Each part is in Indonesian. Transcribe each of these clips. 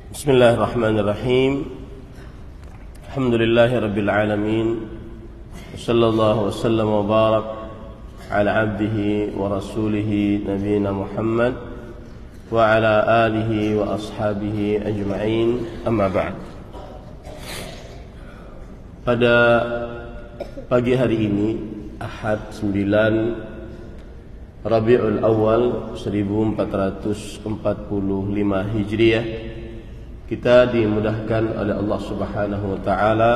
Bismillahirrahmanirrahim. Alhamdulillahirabbil alamin. Sallallahu wasallam wa barak ala abdihi wa rasulihi nabiyina Muhammad wa ala alihi wa ashabihi ajma'in. Amma ba'd. Pada pagi hari ini, Ahad 9 Rabiul Awal 1445 Hijriah, kita dimudahkan oleh Allah Subhanahu wa taala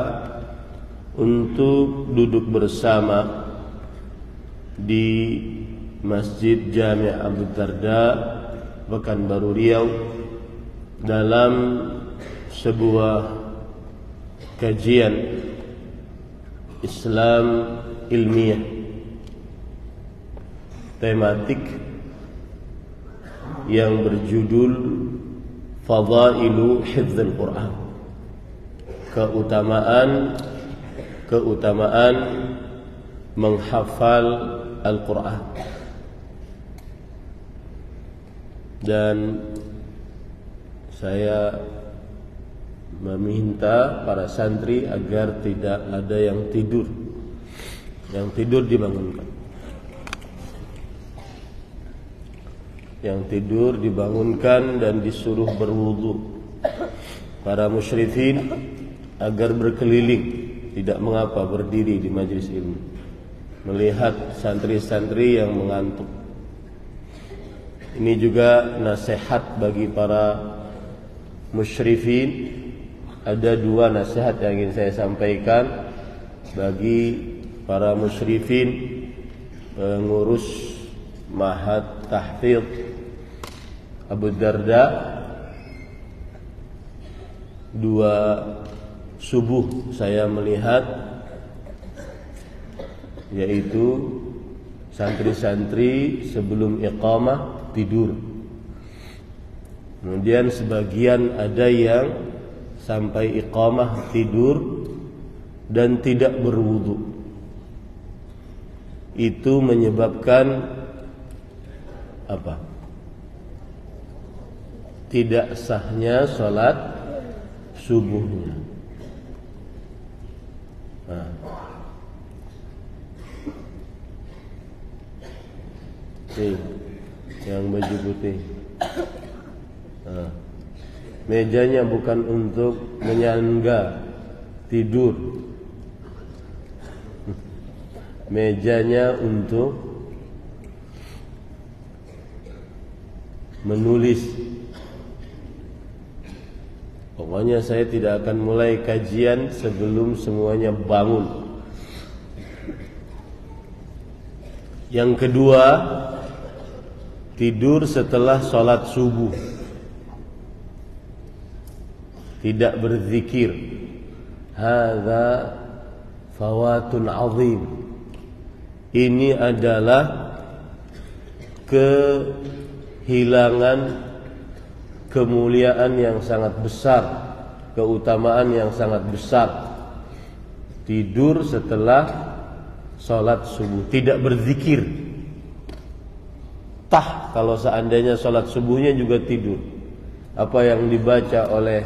untuk duduk bersama di Masjid Jami' Abu Darda, Pekanbaru Riau, dalam sebuah kajian Islam ilmiah tematik yang berjudul Fadailu Hifdzul Quran, keutamaan menghafal Al-Quran. Dan saya meminta para santri agar tidak ada yang tidur. Yang tidur dibangunkan. Yang tidur dibangunkan dan disuruh berwudu. Para musyrifin agar berkeliling, tidak mengapa berdiri di majelis ilmu, melihat santri-santri yang mengantuk. Ini juga nasihat bagi para musyrifin. Ada dua nasihat yang ingin saya sampaikan bagi para musyrifin, pengurus Ma'had Tahfidz Abu Darda. Dua subuh saya melihat, yaitu santri-santri sebelum iqamah tidur. Kemudian sebagian ada yang sampai iqamah tidur dan tidak berwudu. Itu menyebabkan apa? Tidak sahnya sholat subuhnya. Yang baju putih. Mejanya bukan untuk menyangga tidur. Mejanya untuk menulis. Pokoknya saya tidak akan mulai kajian sebelum semuanya bangun. Yang kedua, tidur setelah sholat subuh, tidak berzikir. Hadza fawatun azim. Ini adalah kehilangan kemuliaan yang sangat besar, keutamaan yang sangat besar. Tidur setelah sholat subuh, tidak berzikir. Kalau seandainya sholat subuhnya juga tidur, apa yang dibaca oleh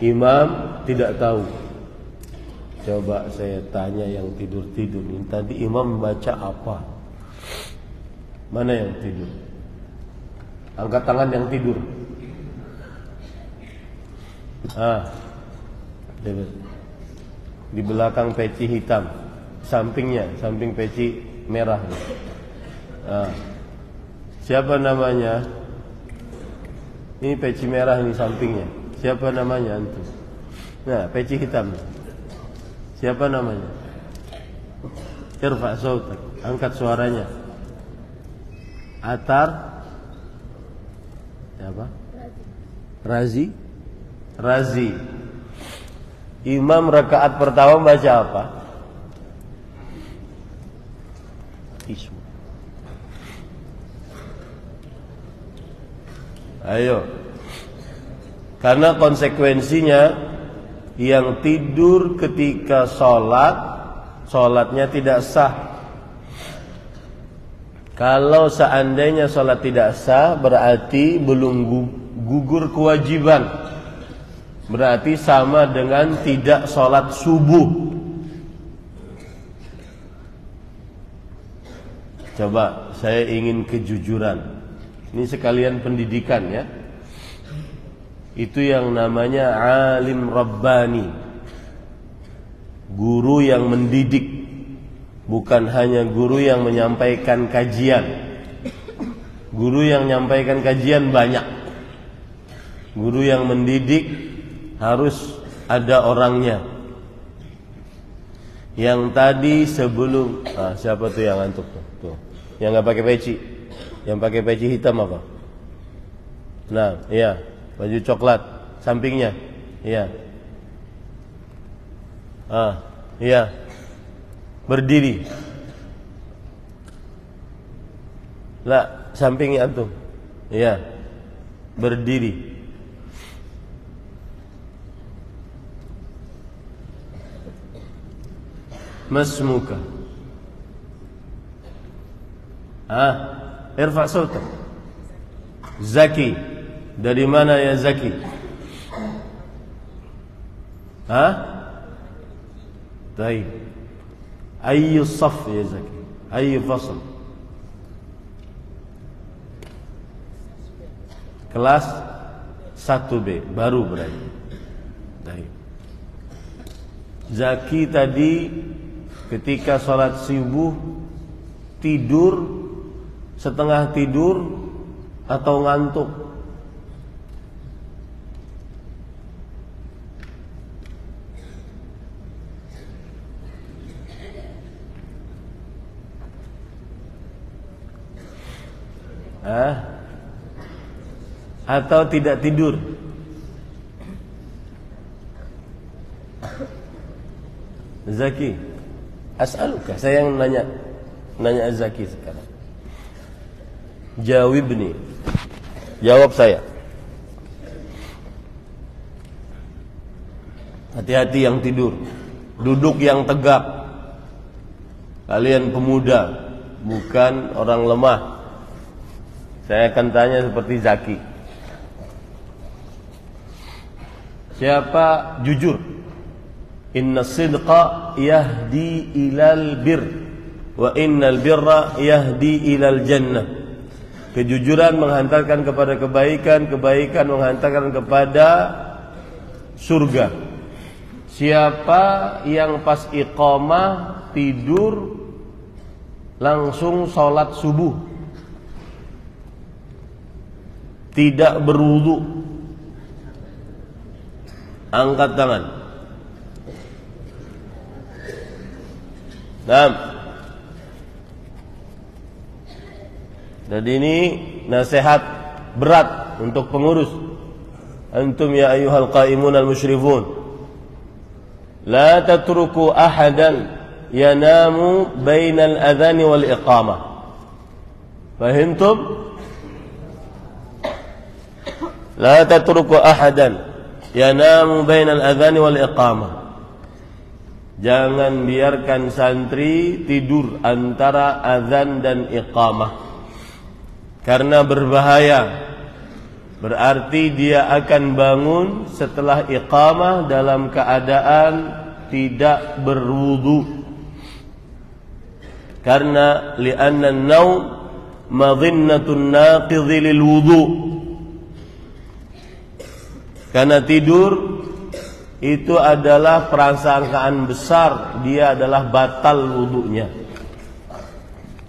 imam tidak tahu. Coba saya tanya yang tidur-tidur ini, tadi imam membaca apa? Mana yang tidur? Angkat tangan yang tidur. Di belakang peci hitam, sampingnya, samping peci merah. Siapa namanya? Ini peci merah, ini sampingnya. Siapa namanya antum? Nah, peci hitam. Siapa namanya? Irfa' sautak, angkat suaranya. Atar. Siapa? Razi. Imam rakaat pertama baca apa? Ismu. Ayo. Karena konsekuensinya, yang tidur ketika sholatnya tidak sah. Kalau seandainya sholat tidak sah, berarti belum gugur kewajiban. Berarti sama dengan tidak sholat subuh. Coba, saya ingin kejujuran. Ini sekalian pendidikan ya. Itu yang namanya alim rabbani, guru yang mendidik, bukan hanya guru yang menyampaikan kajian. Guru yang menyampaikan kajian banyak. Guru yang mendidik harus ada orangnya. Yang tadi sebelum siapa tuh yang ngantuk tuh? Yang nggak pakai peci. Yang pakai peci hitam apa? Nah, iya, baju coklat sampingnya. Iya. Iya. Berdiri. Lah, sampingnya antum. Iya. Berdiri. Masmuka. Irfa' sautak. Zaki. Dari mana ya Zaki? Baik. Ayyu saf ya Zaki? Ayyu fasl? Kelas 1B, baru berarti. Baik. Zaki tadi ketika sholat subuh tidur, setengah tidur atau ngantuk? Atau tidak tidur? Zaki, as'aluka, saya yang nanya Zaki sekarang. Jawibni, jawab saya. Hati-hati yang tidur, duduk yang tegak. Kalian pemuda, bukan orang lemah. Saya akan tanya seperti Zaki. Siapa jujur? Inna sidqa yahdi ilal bir, wa innal birra yahdi ilal jannah. Kejujuran menghantarkan kepada kebaikan, kebaikan menghantarkan kepada surga. Siapa yang pas iqamah tidur langsung sholat subuh, tidak berwudu, angkat tangan. Dan ini nasihat berat untuk pengurus. Antum ya ayyuhal qaimun al musyrifun, la tatruku ahadan yanamu bainal adhan wal iqamah. Fahimtum? La tatruku ahadan yanamu bainal adhan wal iqamah. Jangan biarkan santri tidur antara azan dan iqamah, karena berbahaya. Berarti dia akan bangun setelah iqamah dalam keadaan tidak berwudu. Karena li'anna an-naum madhinnatun naqidhi lil wudu. Karena tidur itu adalah prasangkaan besar, dia adalah batal wudunya.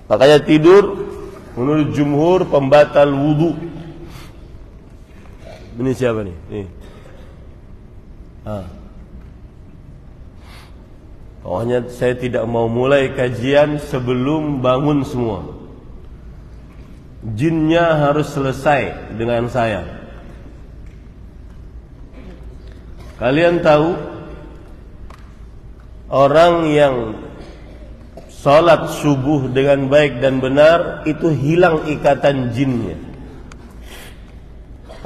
Makanya tidur menurut jumhur pembatal wudu. Ini siapa nih? Nih. Pokoknya saya tidak mau mulai kajian sebelum bangun semua. Jinnya harus selesai dengan saya. Kalian tahu, orang yang sholat subuh dengan baik dan benar itu hilang ikatan jinnya.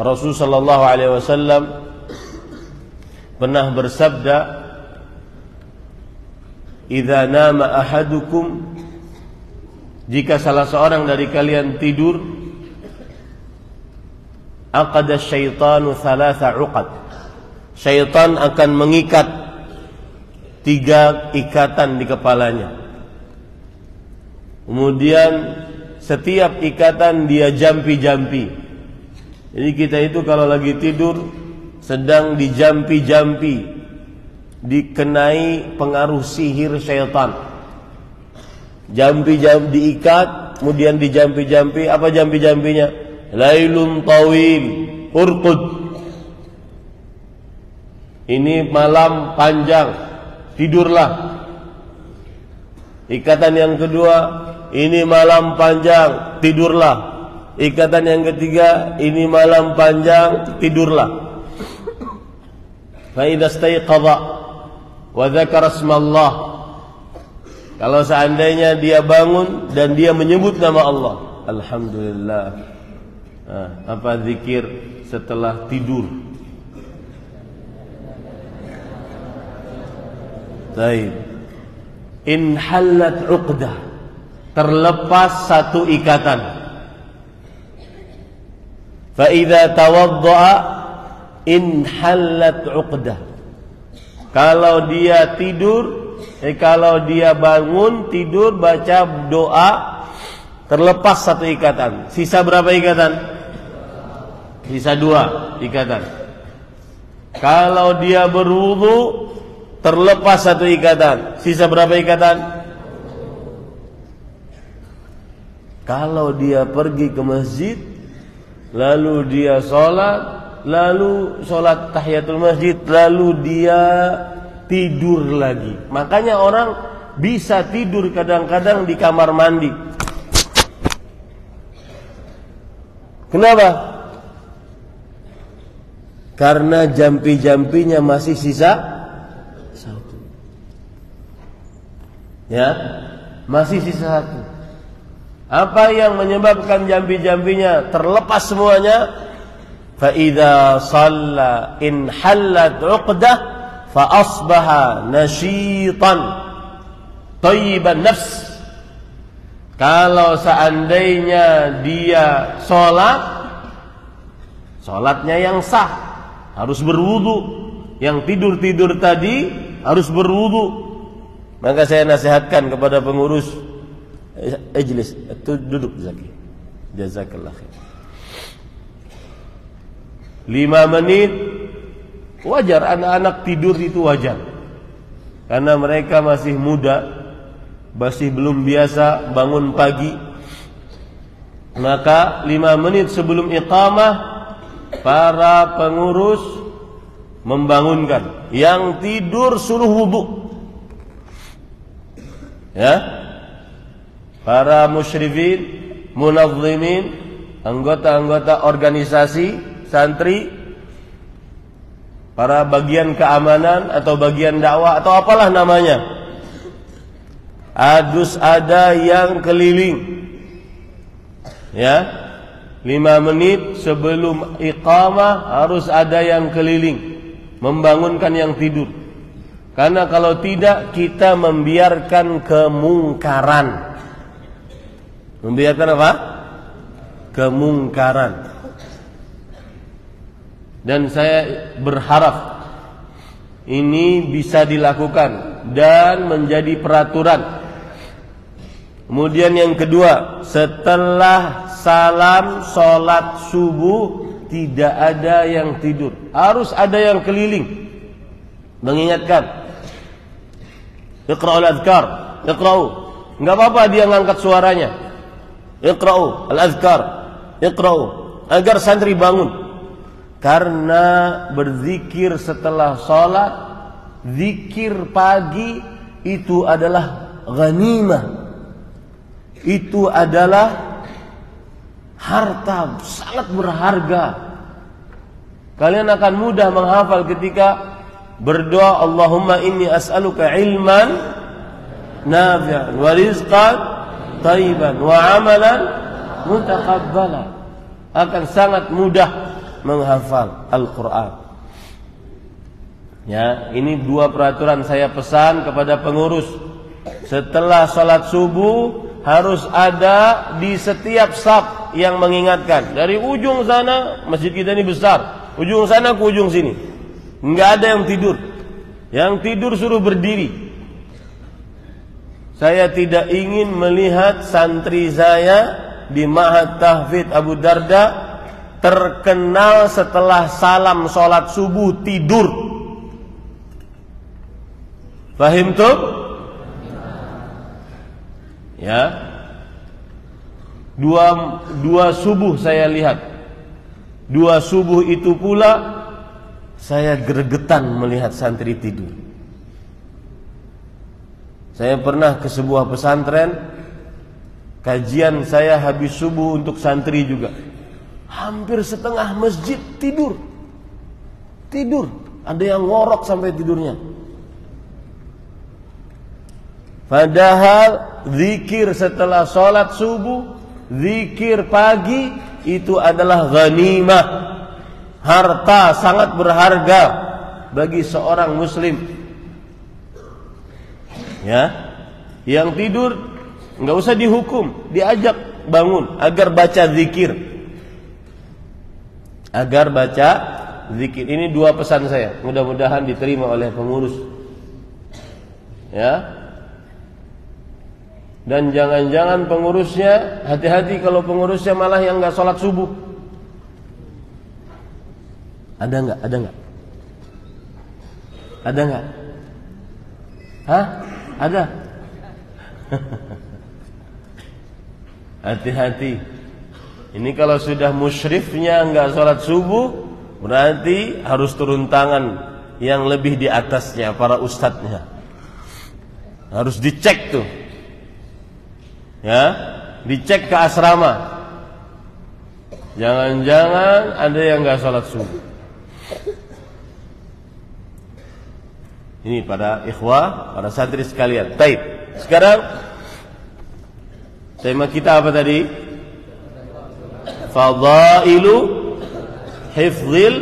Rasulullah SAW pernah bersabda, "Idza nama ahadukum," jika salah seorang dari kalian tidur, "aqada syaitanu thalatha uqad." syaitan akan mengikat 3 ikatan di kepalanya. Kemudian setiap ikatan dia jampi-jampi. Jadi kita itu kalau lagi tidur sedang dijampi-jampi, dikenai pengaruh sihir syaitan. Jampi-jampi diikat, kemudian dijampi-jampi. Apa jampi-jampinya? Lailun tawil, urqud. Ini malam panjang, tidurlah. Ikatan yang kedua, ini malam panjang, tidurlah. Ikatan yang ketiga, ini malam panjang, tidurlah. Fa idza istayqadha wa dzakara ismallah. Kalau seandainya dia bangun dan dia menyebut nama Allah, alhamdulillah. Apa zikir setelah tidur? Baik. In halat 'uqdah, terlepas satu ikatan. Fa idza tawaddaa in halat 'uqdah. Kalau dia tidur, kalau dia bangun tidur baca doa, terlepas satu ikatan. Sisa berapa ikatan? Sisa 2 ikatan. Kalau dia berwudu, terlepas satu ikatan. Sisa berapa ikatan? Kalau dia pergi ke masjid, lalu dia sholat tahiyatul masjid, lalu dia tidur lagi. Makanya orang bisa tidur kadang-kadang di kamar mandi. Kenapa? Karena jampi-jampinya masih sisa 1. Ya, masih sisa 1. Apa yang menyebabkan jampi-jampinya terlepas semuanya? Fa idza shalla in halat 'uqdah fa asbaha nasyitan thayyiban nafs. Kalau seandainya dia sholatnya yang sah, harus berwudu. Yang tidur-tidur tadi harus berwudu. Maka saya nasihatkan kepada pengurus, ijlis, duduk Zaki. Jazakallah khair. 5 menit wajar, anak-anak tidur itu wajar. Karena mereka masih muda, masih belum biasa bangun pagi. Maka 5 menit sebelum iqamah, para pengurus membangunkan. Yang tidur suruh wudu. Ya, para musyrifin, munazzimin, anggota-anggota organisasi santri, para bagian keamanan atau bagian dakwah atau apalah namanya, harus ada yang keliling. Ya, 5 menit sebelum iqamah harus ada yang keliling membangunkan yang tidur. Karena kalau tidak, kita membiarkan kemungkaran. Membiarkan apa? Kemungkaran. Dan saya berharap ini bisa dilakukan dan menjadi peraturan. Kemudian yang kedua, setelah salam sholat subuh tidak ada yang tidur, harus ada yang keliling mengingatkan. Iqra'ul azkar, iqra'u. Enggak apa-apa dia ngangkat suaranya. Iqra'u al-azkar, iqra'u, agar santri bangun. Karena berzikir setelah sholat, zikir pagi itu adalah ghanimah. Itu adalah harta sangat berharga. Kalian akan mudah menghafal ketika berdoa, Allahumma inni as'aluka ilman nafi'an wa rizqan thayyiban wa amalan mutaqabbalan. Akan sangat mudah menghafal Al-Quran. Ya, ini 2 peraturan saya pesan kepada pengurus. Setelah sholat subuh harus ada di setiap shaf yang mengingatkan. Dari ujung sana, masjid kita ini besar, ujung sana ke ujung sini. Enggak ada yang tidur. Yang tidur suruh berdiri. Saya tidak ingin melihat santri saya di Ma'had Tahfidz Abu Darda terkenal setelah salam sholat subuh tidur. Fahim tuh? Ya. Dua subuh saya lihat. Dua subuh itu pula saya gregetan melihat santri tidur. Saya pernah ke sebuah pesantren, kajian saya habis subuh untuk santri juga. Hampir setengah masjid tidur. Tidur. Ada yang ngorok sampai tidurnya. Padahal zikir setelah sholat subuh, zikir pagi itu adalah ghanimah, harta sangat berharga bagi seorang muslim. Ya, yang tidur nggak usah dihukum, diajak bangun agar baca zikir, agar baca zikir. Ini dua pesan saya, mudah-mudahan diterima oleh pengurus. Ya. Dan jangan-jangan pengurusnya, hati-hati kalau pengurusnya malah yang nggak sholat subuh. Ada nggak? Ada nggak? Ada nggak? Hah? Ada? Hati-hati. Ini kalau sudah musyrifnya nggak sholat subuh, berarti harus turun tangan yang lebih di atasnya, para ustadznya. Harus dicek tuh. Ya, dicek ke asrama. Jangan-jangan ada yang nggak sholat subuh. Ini pada ikhwah, para santri sekalian. Baik. Sekarang tema kita apa tadi? Fadailu hifdzil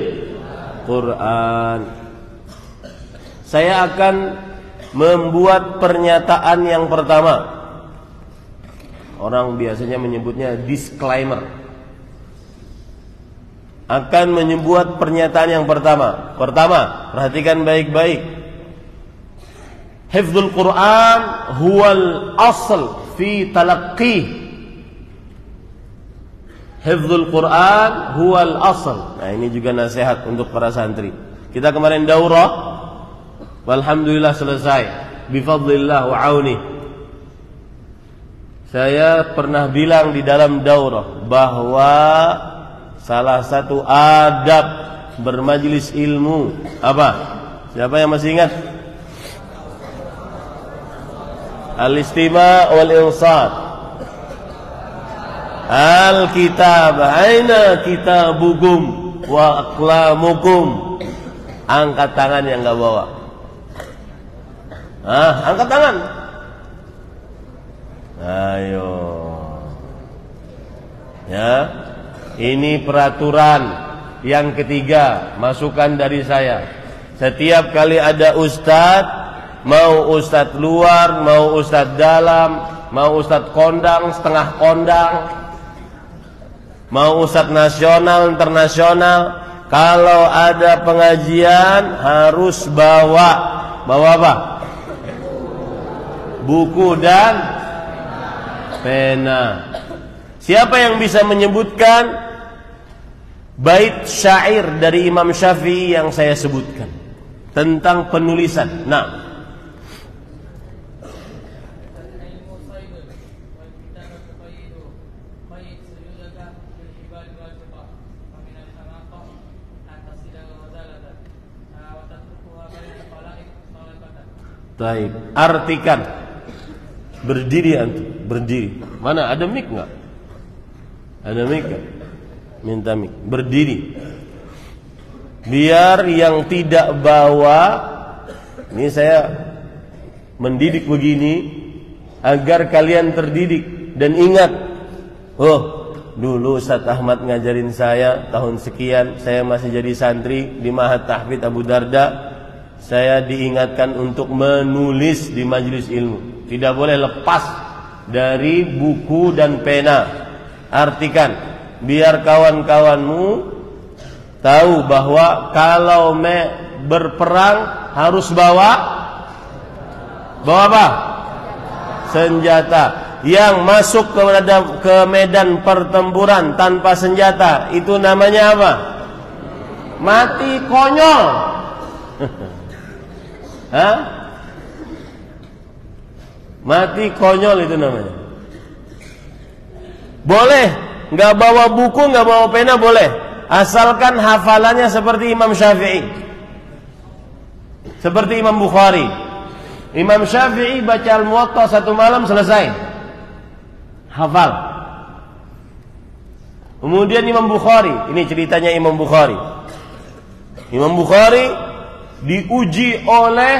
Quran. Saya akan membuat pernyataan yang pertama. Orang biasanya menyebutnya disclaimer. Akan menyebut pernyataan yang pertama. Pertama, perhatikan baik-baik. Hifdzul Quran huwal asl fi talaqqih. Hifdzul Quran huwal asl. Nah, ini juga nasihat untuk para santri. Kita kemarin daurah, walhamdulillah selesai. Bifadlillah wa auni. Saya pernah bilang di dalam daurah bahwa salah satu adab bermajlis ilmu apa? Siapa yang masih ingat? Al-istima' wal-insat. Al-kitab aina kitabukum wa aqlamukum. Angkat tangan yang enggak bawa. Angkat tangan. Ayo. Ya. Ini peraturan yang ketiga, masukan dari saya. Setiap kali ada ustadz, mau ustadz luar, mau ustadz dalam, mau ustadz kondang, setengah kondang, mau ustadz nasional, internasional, kalau ada pengajian harus bawa apa? Buku dan pena. Siapa yang bisa menyebutkan bait syair dari Imam Syafi'i yang saya sebutkan tentang penulisan? Nah, baik, artikan. Berdiri antum, berdiri. Mana ada mic enggak? Ada mic enggak? Minta mic. Berdiri. Biar yang tidak bawa, ini saya mendidik begini agar kalian terdidik dan ingat. Oh, dulu Ustaz Ahmad ngajarin saya tahun sekian, saya masih jadi santri di Ma'had Tahfidz Abu Darda. Saya diingatkan untuk menulis di majelis ilmu. Tidak boleh lepas dari buku dan pena. Artikan, biar kawan-kawanmu tahu bahwa kalau berperang harus bawa apa? Senjata. Yang masuk ke medan pertempuran tanpa senjata itu namanya apa? Mati konyol. Hah? Mati konyol itu namanya. Boleh, nggak bawa buku, nggak bawa pena boleh, asalkan hafalannya seperti Imam Syafi'i, seperti Imam Bukhari. Imam Syafi'i baca Al-Muwatta 1 malam selesai, hafal. Kemudian Imam Bukhari, ini ceritanya Imam Bukhari. Imam Bukhari diuji oleh,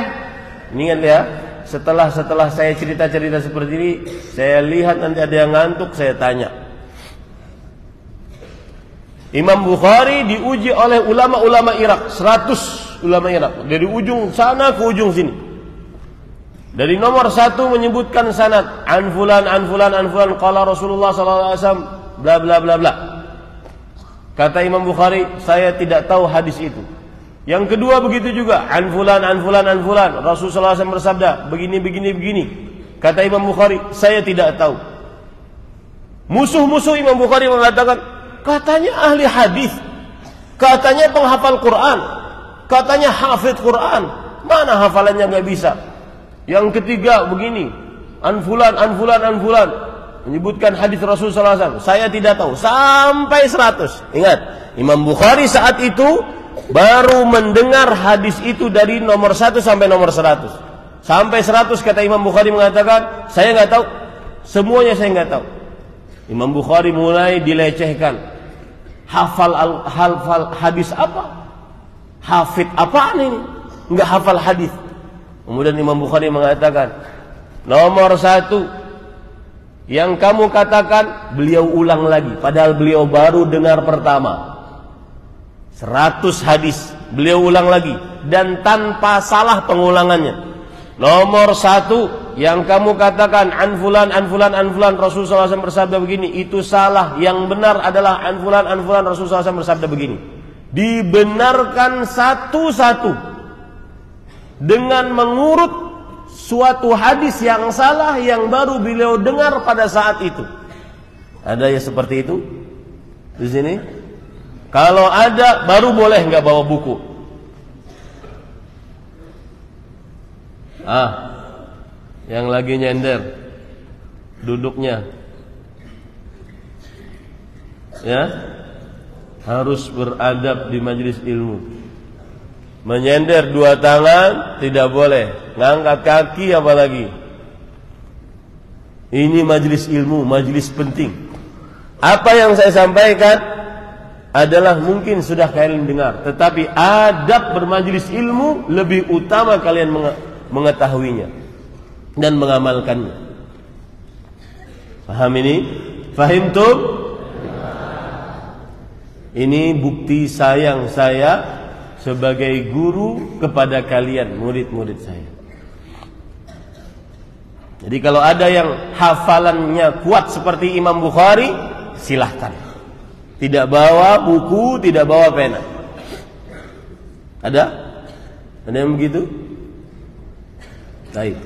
ingat ya, setelah saya cerita-cerita seperti ini, saya lihat nanti ada yang ngantuk, saya tanya. Imam Bukhari diuji oleh ulama-ulama Irak, 100 ulama Irak, dari ujung sana ke ujung sini. Dari nomor 1 menyebutkan sanad, an fulan qala Rasulullah sallallahu alaihi wasallam bla bla bla bla. Kata Imam Bukhari, saya tidak tahu hadis itu. Yang kedua begitu juga, an fulan Rasulullah SAW bersabda begini. Kata Imam Bukhari, saya tidak tahu. Musuh-musuh Imam Bukhari mengatakan, katanya ahli hadis, katanya penghafal Quran, katanya hafidh Quran, mana hafalannya nggak bisa. Yang ketiga begini, an fulan menyebutkan hadis Rasulullah SAW, saya tidak tahu, sampai 100. Ingat, Imam Bukhari saat itu baru mendengar hadis itu dari nomor 1 sampai nomor 100. Sampai 100 kata Imam Bukhari mengatakan, saya nggak tahu, semuanya saya nggak tahu. Imam Bukhari mulai dilecehkan. Hafal hadis apa? Hafid apaan ini? Nggak hafal hadis. Kemudian Imam Bukhari mengatakan, nomor 1 yang kamu katakan, beliau ulang lagi, padahal beliau baru dengar pertama. 100 hadis beliau ulang lagi dan tanpa salah pengulangannya. Nomor 1 yang kamu katakan an fulan Rasulullah SAW bersabda begini, itu salah. Yang benar adalah an fulan Rasulullah SAW bersabda begini. Dibenarkan satu-satu dengan mengurut suatu hadis yang salah yang baru beliau dengar pada saat itu. Ada ya seperti itu di sini? Kalau ada, baru boleh nggak bawa buku. Yang lagi nyender, duduknya, ya, harus beradab di majelis ilmu. Menyender 2 tangan tidak boleh, ngangkat kaki apalagi. Ini majelis ilmu, majelis penting. Apa yang saya sampaikan adalah mungkin sudah kalian dengar, tetapi adab bermajelis ilmu lebih utama kalian mengetahuinya dan mengamalkannya. Paham ini? Fahimtum? Ini bukti sayang saya sebagai guru kepada kalian, murid-murid saya. Jadi kalau ada yang hafalannya kuat seperti Imam Bukhari, silahkan. Tidak bawa buku, tidak bawa pena. Ada? Ada yang begitu? Baik.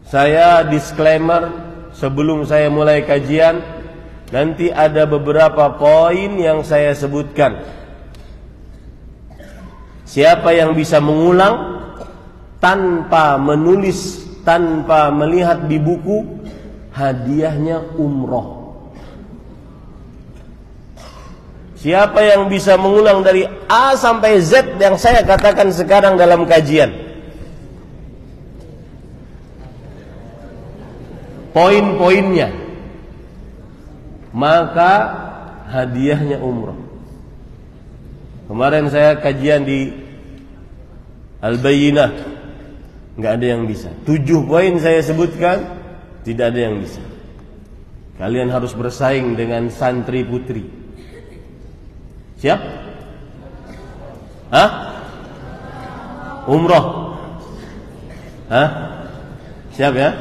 Saya disclaimer sebelum saya mulai kajian, nanti ada beberapa poin yang saya sebutkan. Siapa yang bisa mengulang tanpa menulis, tanpa melihat di buku, hadiahnya umroh. Siapa yang bisa mengulang dari A sampai Z yang saya katakan sekarang dalam kajian, poin-poinnya, maka hadiahnya umroh. Kemarin saya kajian di Al-Bayyinah, nggak ada yang bisa. 7 poin saya sebutkan, tidak ada yang bisa. Kalian harus bersaing dengan santri putri. Siap? Umroh? Siap ya?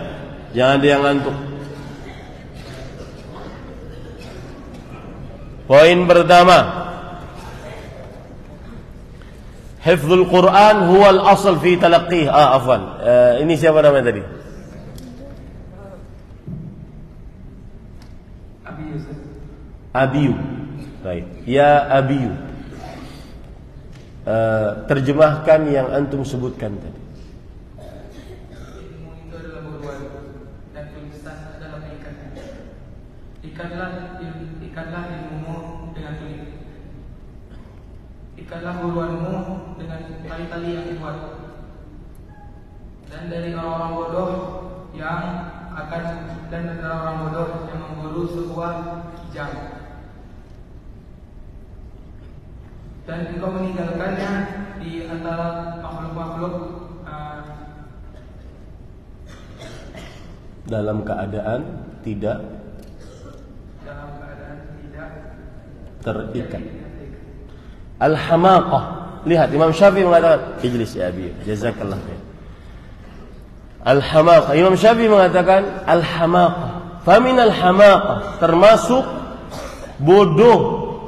Jangan ada yang ngantuk. Poin pertama, hifdzul Quran huwal asl fi talaqqih. Ini siapa namanya tadi? Abiyu. Baik. Ya Abiyu. Terjemahkan yang antum sebutkan tadi. Ilmu itu adalah buruan dan tulisan adalah ikatan. Ikatlah ilmumu dengan tulis. Ikatlah buruanmu dengan tali-tali yang dibuat. Dan dari orang-orang bodoh yang memburu sebuah jam. Dan engkau meninggalkannya di antara makhluk-makhluk dalam keadaan tidak terikat. Al-hamaqah. Lihat Imam Syafi'i mengatakan, ijlis ya Abi, jazakallah khair. Al-hamaqah. Imam Syafi'i mengatakan al-hamaqah. Famin al-hamaqah termasuk bodoh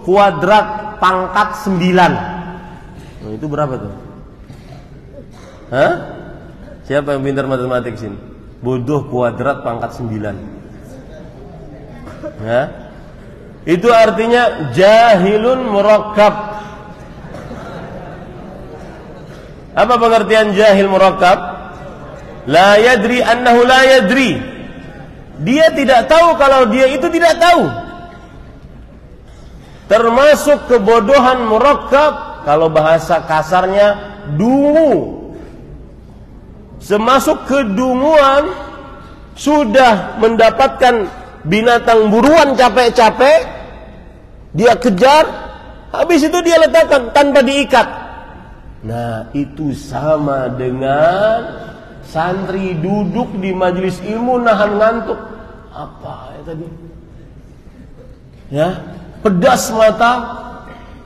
kuadrat pangkat 9. Nah, itu berapa tuh? Hah? Siapa yang pintar matematik sini? Bodoh kuadrat pangkat 9. Ya? Itu artinya jahilun murakkab. Apa pengertian jahil murakkab? La yadri annahu la yadri. Dia tidak tahu kalau dia itu tidak tahu. Termasuk kebodohan murakkab, kalau bahasa kasarnya dungu. Semasuk kedunguan, sudah mendapatkan binatang buruan capek-capek, dia kejar, habis itu dia letakkan tanpa diikat. Nah, itu sama dengan santri duduk di majelis ilmu nahan ngantuk. Apa ya tadi? Ya, pedas mata,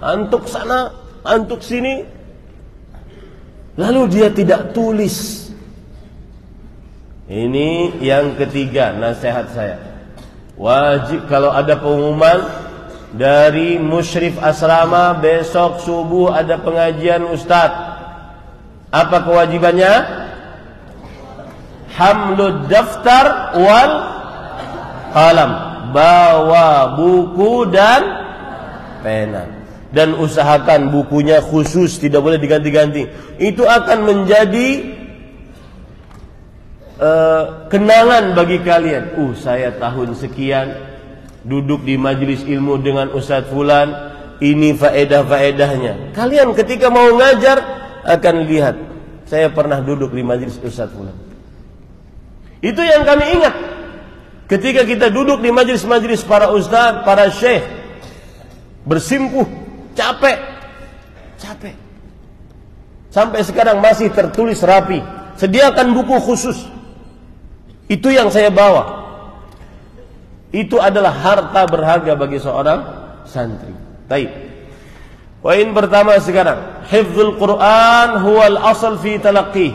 antuk sana, antuk sini. Lalu dia tidak tulis. Ini yang ketiga nasihat saya. Wajib kalau ada pengumuman dari musyrif asrama, besok subuh ada pengajian ustadz. Apa kewajibannya? Hamlud daftar wal qalam. Bawa buku dan pena. Dan usahakan bukunya khusus, tidak boleh diganti-ganti. Itu akan menjadi kenangan bagi kalian. Saya tahun sekian duduk di majelis ilmu dengan Ustadz Fulan. Ini faedah-faedahnya. Kalian ketika mau ngajar akan lihat, saya pernah duduk di majelis Ustadz Fulan. Itu yang kami ingat. Ketika kita duduk di majelis-majelis para ustadz, para syekh, bersimpuh, capek. Sampai sekarang masih tertulis rapi. Sediakan buku khusus. Itu yang saya bawa. Itu adalah harta berharga bagi seorang santri. Baik. Poin pertama sekarang, hifdzul Quran huwal asal fi talaqqih.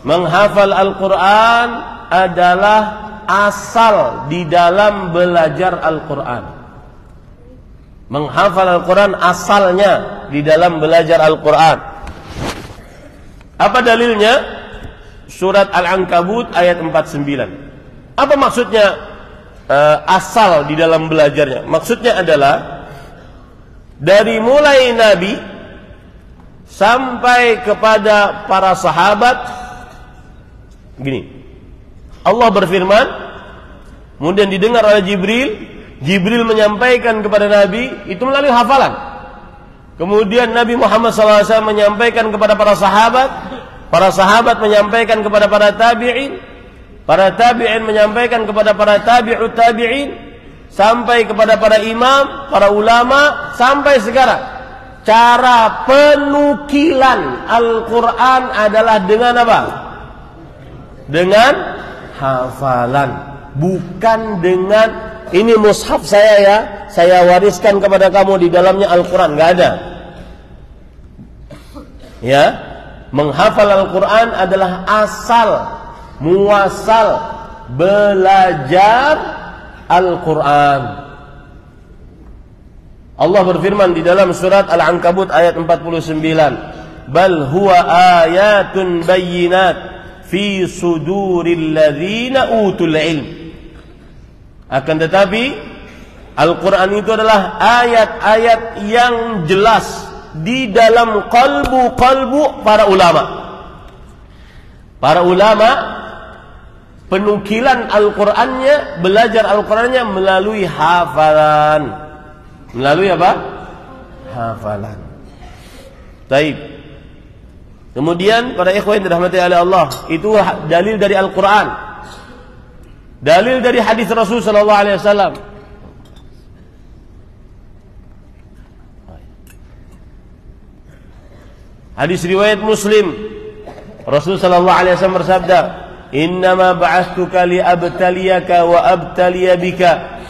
Menghafal Al-Quran adalah asal di dalam belajar Al-Quran. Menghafal Al-Quran asalnya di dalam belajar Al-Quran. Apa dalilnya? Surat Al-Ankabut ayat 49. Apa maksudnya asal di dalam belajarnya? Maksudnya adalah dari mulai Nabi sampai kepada para sahabat. Gini, Allah berfirman, kemudian didengar oleh Jibril menyampaikan kepada Nabi, itu melalui hafalan. Kemudian Nabi Muhammad SAW menyampaikan kepada para sahabat menyampaikan kepada para tabi'in menyampaikan kepada para tabi'ut tabi'in, sampai kepada para imam, para ulama, sampai sekarang. Cara penukilan Al-Quran adalah dengan apa? Dengan hafalan, bukan dengan ini mushaf saya ya, saya wariskan kepada kamu, di dalamnya Al-Quran, nggak ada. Ya, menghafal Al-Quran adalah asal muasal belajar Al-Quran. Allah berfirman di dalam surat Al-Ankabut ayat 49, "Bal huwa ayatun bayyinat fi suduril ladzina utul ilm." Akan tetapi Al-Quran itu adalah ayat-ayat yang jelas di dalam kalbu-kalbu para ulama. Para ulama penukilan Al-Qurannya, belajar Al-Qurannya melalui hafalan. Melalui apa? Hafalan. Taib. Kemudian para ikhwan yang dirahmati oleh Allah, itu dalil dari Al-Quran, dalil dari hadis Rasul sallallahu alaihi wasallam. Hadis riwayat Muslim, Rasul sallallahu alaihi wasallam bersabda, "Innama ba'atstuka li'abtaliyaka wa abtaliya bika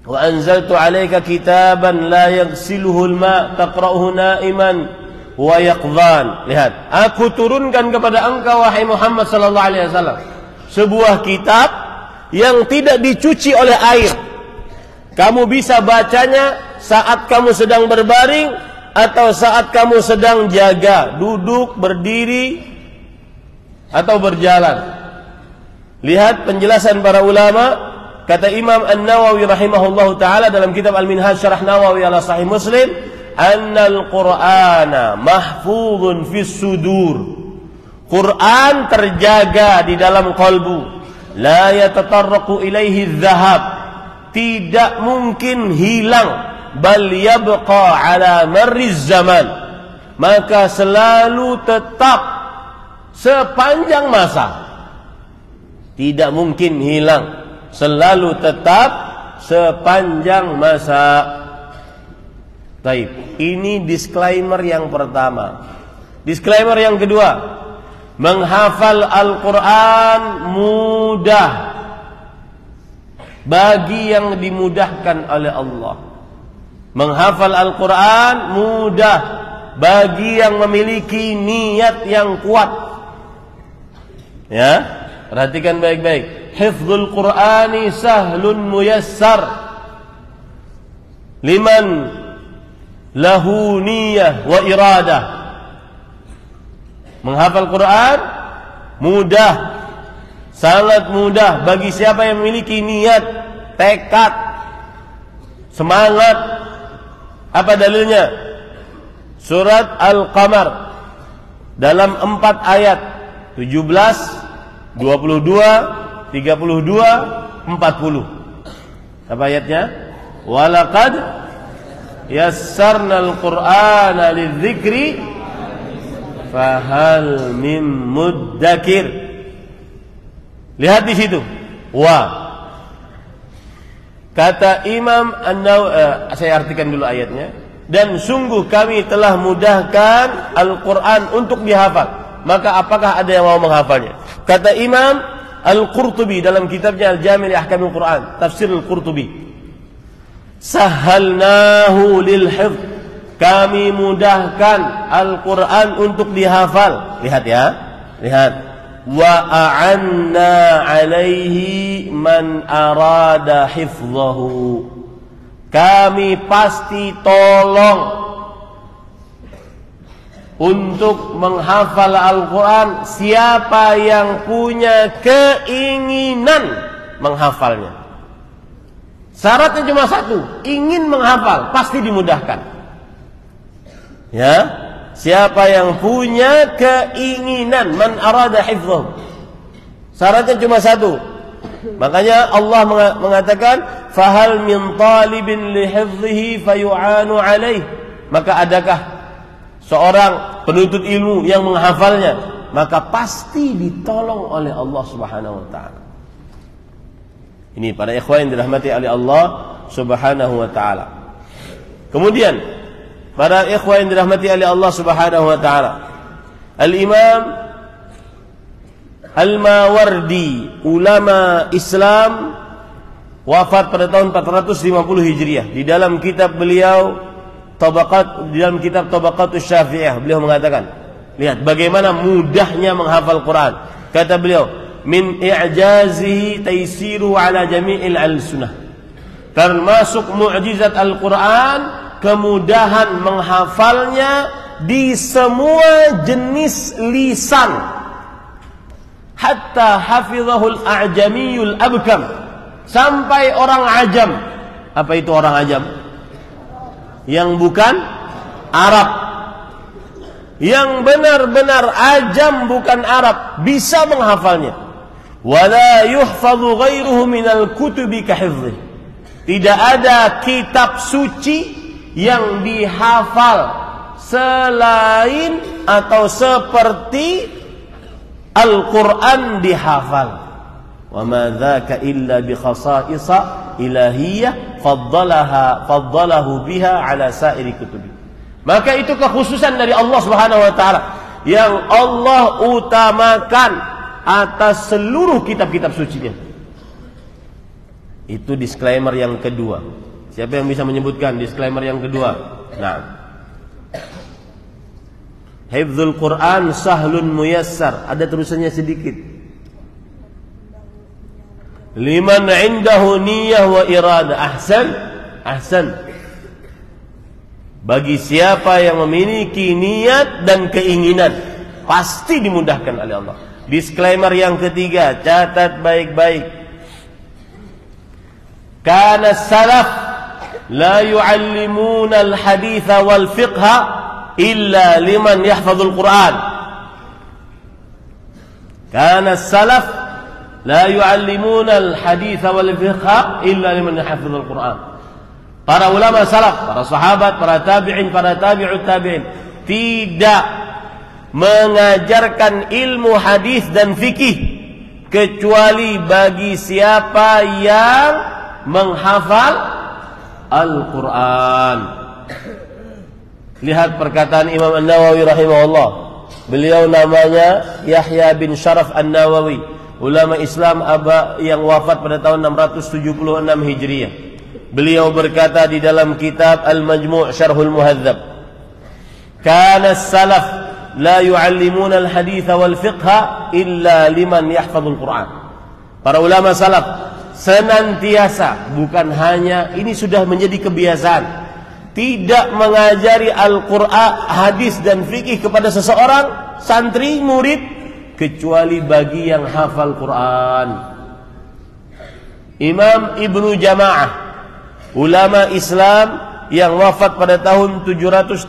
wa anzaltu 'alaika kitaban la yaghsiluhu al-ma' taqra'uhu na'iman wa yaqdhan." Lihat, aku turunkan kepada engkau wahai Muhammad sallallahu alaihi wasallam sebuah kitab yang tidak dicuci oleh air. Kamu bisa bacanya saat kamu sedang berbaring atau saat kamu sedang jaga, duduk, berdiri, atau berjalan. Lihat penjelasan para ulama. Kata Imam An-Nawawi rahimahullahu ta'ala dalam kitab Al-Minhaj Syarah Nawawi ala Sahih Muslim, "Annal Qur'ana mahfuzun fis sudur." Quran terjaga di dalam kalbu. La yatatarraqu ilaihi dzahab. Tidak mungkin hilang. Bal yabqa ala marriz zaman. Maka selalu tetap sepanjang masa. Tidak mungkin hilang. Selalu tetap sepanjang masa. Baik, ini disclaimer yang pertama. Disclaimer yang kedua, menghafal Al-Quran mudah bagi yang dimudahkan oleh Allah. Menghafal Al-Quran mudah bagi yang memiliki niat yang kuat. Ya, perhatikan baik-baik. Hifdzul Qur'ani sahlun muyassar liman lahu niyah wa iradah. Menghafal Quran mudah, sangat mudah bagi siapa yang memiliki niat, tekad, semangat. Apa dalilnya? Surat Al-Qamar dalam 4 ayat 17, 22, 32, 40. Apa ayatnya? Walaqad yassarnal Qur'ana lidzikri fahal mim muddakir. Lihat di situ. Kata Imam An-Nawawi, saya artikan dulu ayatnya. Dan sungguh kami telah mudahkan Al-Quran untuk dihafal. Maka apakah ada yang mau menghafalnya? Kata Imam Al-Qurtubi dalam kitabnya Al-Jami' li Ahkamil Quran, tafsir Al-Qurtubi, sahalnahu lil hifz. Kami mudahkan Al-Quran untuk dihafal. Lihat ya, lihat. Wa a'anna 'alaihi man arada hifzahu. Kami pasti tolong untuk menghafal Al-Quran siapa yang punya keinginan menghafalnya. Syaratnya cuma satu, ingin menghafal, pasti dimudahkan. Ya, siapa yang punya keinginan, man arada hifzahu. Syaratnya cuma satu. Makanya Allah mengatakan, fahal min talibin li hifzihi fayu'anu alaih. Maka adakah seorang penuntut ilmu yang menghafalnya, maka pasti ditolong oleh Allah Subhanahu wa taala. Ini para ikhwan yang dirahmati oleh Allah Subhanahu wa taala. Kemudian para ikhwan yang dirahmati oleh Allah Subhanahu wa taala, Al-Imam Al-Mawardi, ulama Islam, wafat pada tahun 450 Hijriah. Di dalam kitab beliau di dalam kitab Tabaqatus Syafi'iyah, beliau mengatakan, lihat bagaimana mudahnya menghafal Quran. Kata beliau, min i'jazihi taysiru ala jami'il al-sunnah. Termasuk mukjizat Al-Quran, kemudahan menghafalnya di semua jenis lisan. Hatta hafizahul a'jamiyul abkam, sampai orang ajam. Apa itu orang ajam? Yang bukan Arab, yang benar-benar ajam bukan Arab, bisa menghafalnya. Wala yuhfadhu ghairuhu minal kutubi kahifdhi. Tidak ada kitab suci yang dihafal selain atau seperti Al-Quran dihafal. Wa ma dzaka illa bi khasa'isa ilahiyyah faddalahu biha ala sa'iri kutubi. Maka itu kekhususan dari Allah Subhanahu wa taala yang Allah utamakan atas seluruh kitab-kitab sucinya. Itu disclaimer yang kedua. Siapa yang bisa menyebutkan disclaimer yang kedua? Nah, hifdzul Quran sahlun muyassar. Ada terusannya sedikit. Liman indahu niyyah wa irada. Ahsan. Bagi siapa yang memiliki niat dan keinginan, pasti dimudahkan oleh Allah. Disclaimer yang ketiga, catat baik-baik. Kana salaf la yu'allimuna al-haditha wal fiqha illa liman yahfazul Quran. Kana salaf la yu'allimuna al-haditha wal fiqha illa liman yahfazul Quran. Para ulama salaf, para sahabat, para tabi'in, para tabi'ut tabi'in tidak mengajarkan ilmu hadis dan fikih kecuali bagi siapa yang menghafal Al-Quran. Lihat perkataan Imam An-Nawawi rahimahullah. Beliau namanya Yahya bin Sharaf An-Nawawi, ulama Islam yang wafat pada tahun 676 Hijriah. Beliau berkata di dalam kitab Al-Majmu' Syarhul Muhadzab, kana salaf la yu'allimuna al-haditha wal fiqha illa liman yahfazul Quran. Para ulama salaf senantiasa, bukan hanya ini sudah menjadi kebiasaan, tidak mengajari Al-Quran, hadis dan fikih kepada seseorang santri murid kecuali bagi yang hafal Quran. Imam Ibnu Jama'ah, ulama Islam yang wafat pada tahun 733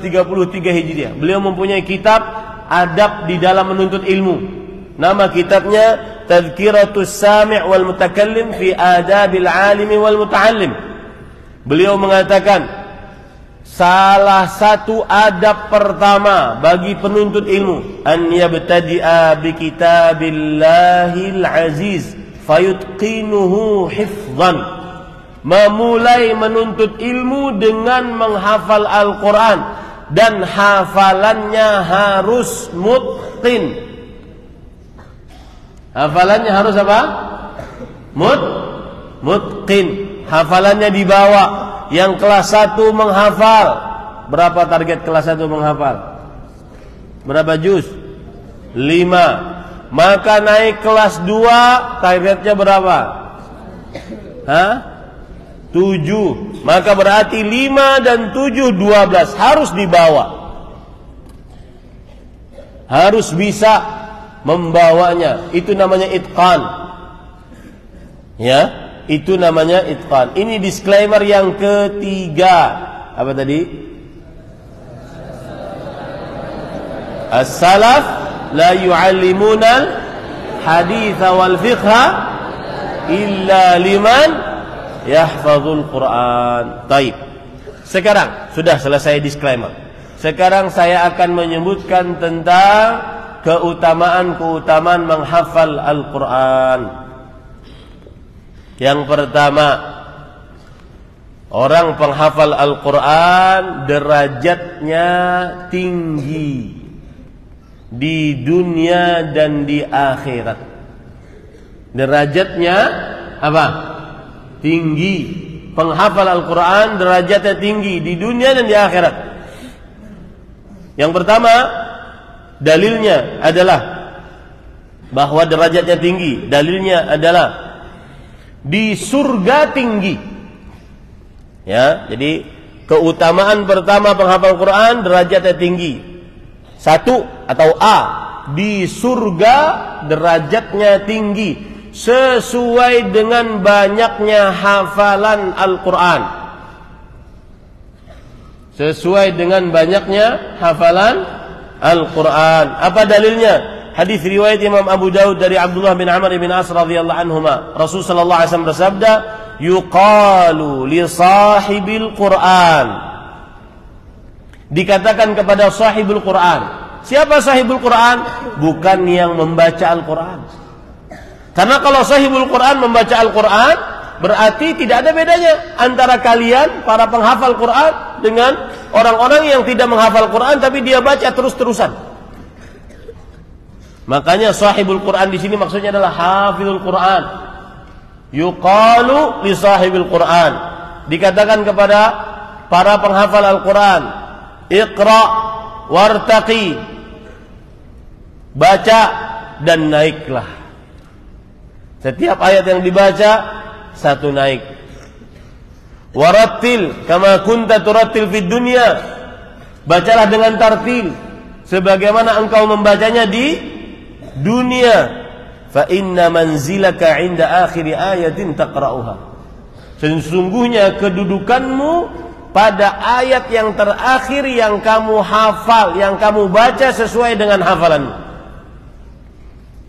Hijriah. Beliau mempunyai kitab adab di dalam menuntut ilmu. Nama kitabnya Tadhkiratus Sami' wal Mutakallim fi Adabil Alimi wal Muta'allim. Beliau mengatakan, salah satu adab pertama bagi penuntut ilmu an yabtadi'a bi kitabillahil aziz fayutqinuhu hifdhan. Memulai menuntut ilmu dengan menghafal Al-Quran dan hafalannya harus mutqin. Hafalannya harus apa? Mutqin. Hafalannya dibawa. Yang kelas 1 menghafal. Berapa target kelas 1 menghafal? Berapa juz? 5. Maka naik kelas 2 targetnya berapa? 7. Maka berarti 5 dan 7 12 harus dibawa. Harus bisa membawanya. Itu namanya itqan. Ya, itu namanya itqan. Ini disclaimer yang ketiga. Apa tadi? As-salaf la yu'allimuna al-haditha wal fiqha illa liman yahfazul Quran. Taib. Sekarang sudah selesai disclaimer. Sekarang saya akan menyebutkan tentang keutamaan-keutamaan menghafal Al-Quran. Yang pertama, orang penghafal Al-Quran derajatnya tinggi di dunia dan di akhirat. Derajatnya apa? Tinggi. Penghafal Al-Quran derajatnya tinggi di dunia dan di akhirat. Yang pertama, dalilnya adalah bahwa derajatnya tinggi. Dalilnya adalah di surga tinggi. Ya, jadi keutamaan pertama penghafal Quran derajatnya tinggi. 1 atau A, di surga derajatnya tinggi sesuai dengan banyaknya hafalan Al-Quran. Sesuai dengan banyaknya hafalan Al-Quran. Apa dalilnya? Hadis riwayat Imam Abu Daud dari Abdullah bin Amr bin As radhiyallahu anhuma. Rasul sallallahu alaihi wasallam bersabda, "Yuqalu li sahibil Quran." Dikatakan kepada sahibul Quran. Siapa sahibul Quran? Bukan yang membaca Al-Quran. Karena kalau sahibul Quran membaca Al-Quran, berarti tidak ada bedanya antara kalian para penghafal Quran dengan orang-orang yang tidak menghafal Quran tapi dia baca terus-terusan. Makanya sahibul Quran di sini maksudnya adalah hafizul Quran. Yuqalu li sahibil Quran. Dikatakan kepada para penghafal Al-Quran, Iqra wartaqi. Baca dan naiklah. Setiap ayat yang dibaca satu naik. Warattil kama kunta turattil fid dunya. Bacalah dengan tartil sebagaimana engkau membacanya di dunia. Fa inna manzilaka 'inda akhir ayatin taqra'uha. Sesungguhnya kedudukanmu pada ayat yang terakhir yang kamu hafal, yang kamu baca sesuai dengan hafalanmu.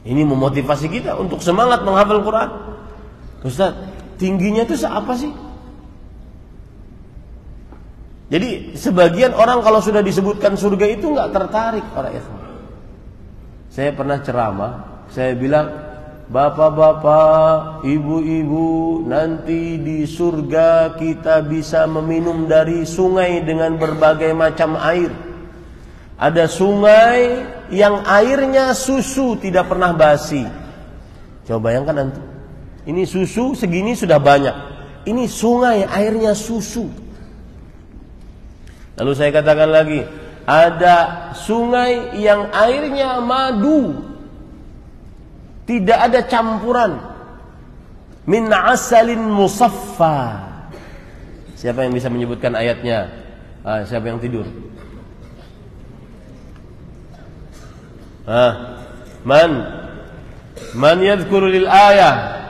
Ini memotivasi kita untuk semangat menghafal Quran. Ustaz, tingginya itu apa sih? Jadi sebagian orang kalau sudah disebutkan surga itu enggak tertarik para ikhwan. Saya pernah ceramah, saya bilang, bapak-bapak, ibu-ibu, nanti di surga kita bisa meminum dari sungai dengan berbagai macam air. Ada sungai yang airnya susu, tidak pernah basi. Coba bayangkan antum. Ini susu segini sudah banyak. Ini sungai airnya susu. Lalu saya katakan lagi, ada sungai yang airnya madu, tidak ada campuran, min asalin musaffa. Siapa yang bisa menyebutkan ayatnya? Siapa yang tidur? Man yadhkuru lil ayah.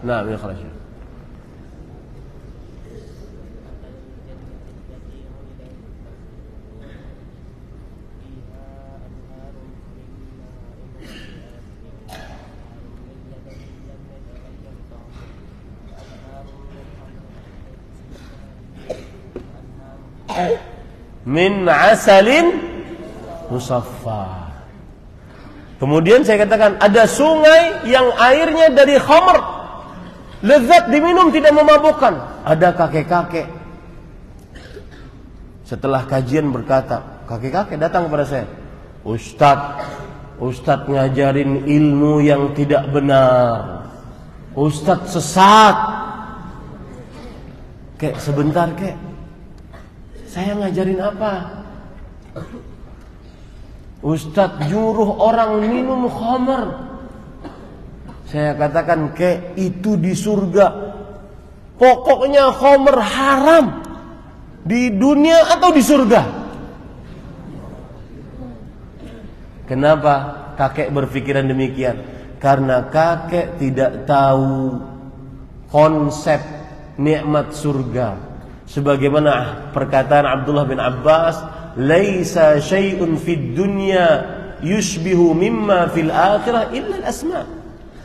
Nah, ya kharaj. Min asalin musaffa. Kemudian saya katakan ada sungai yang airnya dari khamr, lezat diminum tidak memabukkan. Ada kakek-kakek setelah kajian berkata, kakek-kakek datang kepada saya, Ustadz ngajarin ilmu yang tidak benar, Ustadz sesat. Kek sebentar kek, saya ngajarin apa? Ustadz nyuruh orang minum khamr. Saya katakan, kek itu di surga. Pokoknya khamr haram. Di dunia atau di surga? Kenapa kakek berpikiran demikian? Karena kakek tidak tahu konsep nikmat surga. Sebagaimana perkataan Abdullah bin Abbas, laisa syai'un fid dunya yushbihu mimma fil akhirah illa al-asma.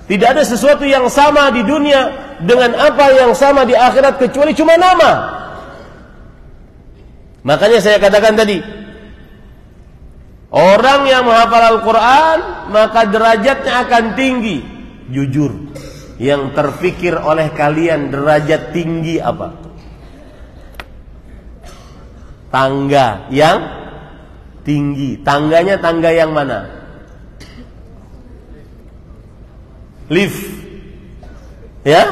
Tidak ada sesuatu yang sama di dunia dengan apa yang sama di akhirat kecuali cuma nama. Makanya saya katakan tadi, orang yang menghafal Al-Quran maka derajatnya akan tinggi. Jujur, yang terfikir oleh kalian derajat tinggi apa? Tangga yang tinggi. Tangganya tangga yang mana? Lift. Ya?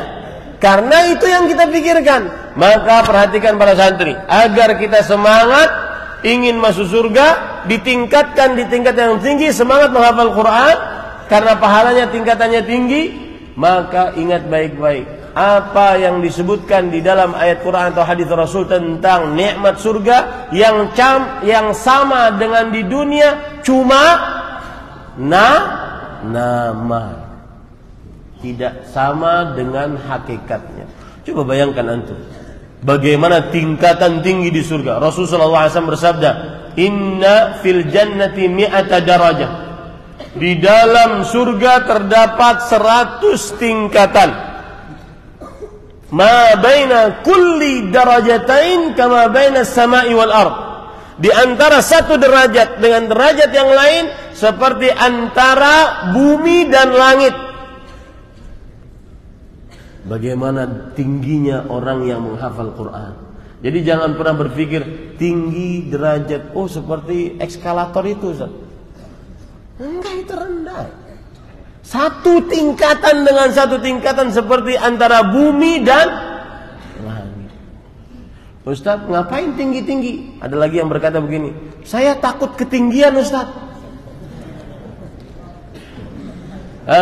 Karena itu yang kita pikirkan. Maka perhatikan para santri, agar kita semangat ingin masuk surga, ditingkatkan di tingkat yang tinggi, semangat menghafal Quran karena pahalanya tingkatannya tinggi. Maka ingat baik-baik, apa yang disebutkan di dalam ayat Quran atau hadis Rasul tentang nikmat surga yang sama dengan di dunia, cuma nama, tidak sama dengan hakikatnya. Coba bayangkan antum, bagaimana tingkatan tinggi di surga. Rasulullah SAW bersabda, "Inna fil jannati mi'ata darajah." Di dalam surga terdapat 100 tingkatan. Ma baina kulli darajatain kama baina as-sama'i wal ard. Di antara satu derajat dengan derajat yang lain seperti antara bumi dan langit. Bagaimana tingginya orang yang menghafal Quran. Jadi jangan pernah berpikir tinggi derajat, oh seperti eskalator itu, Ustaz. Enggak, itu rendah. Satu tingkatan dengan satu tingkatan seperti antara bumi dan langit. Ustaz, ngapain tinggi-tinggi? Ada lagi yang berkata begini, saya takut ketinggian, Ustaz.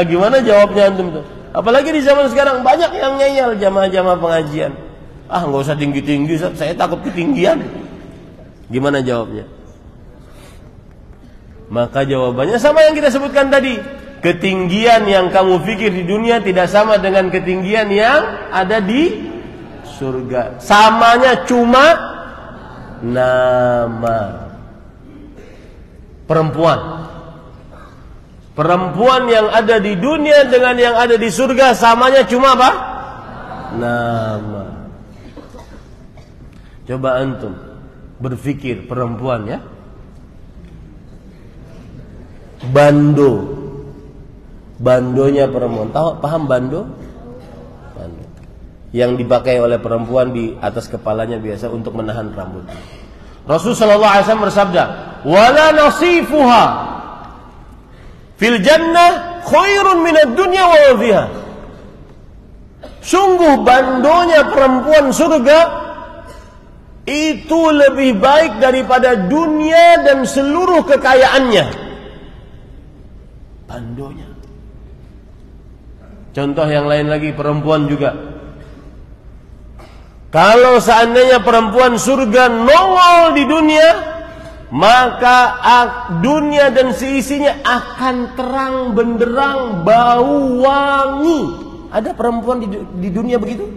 Gimana jawabnya antum tuh? Apalagi di zaman sekarang banyak yang ngeyel jamaah-jamaah pengajian. Nggak usah tinggi-tinggi, Ustaz, saya takut ketinggian. Gimana jawabnya? Maka jawabannya sama yang kita sebutkan tadi. Ketinggian yang kamu pikir di dunia tidak sama dengan ketinggian yang ada di surga. Samanya cuma nama. Perempuan yang ada di dunia dengan yang ada di surga samanya cuma apa? Nama. Coba antum berpikir perempuan ya. Bandonya perempuan. Paham bando? Bando. Yang dipakai oleh perempuan di atas kepalanya biasa untuk menahan rambut. Rasulullah SAW bersabda, "Wala nasifuha fil jannah khairun minad dunya wa fiha." Sungguh bandonya perempuan surga itu lebih baik daripada dunia dan seluruh kekayaannya. Bandonya. Contoh yang lain lagi, perempuan juga. Kalau seandainya perempuan surga nongol di dunia, maka dunia dan seisinya akan terang benderang, bau wangi. Ada perempuan di dunia begitu?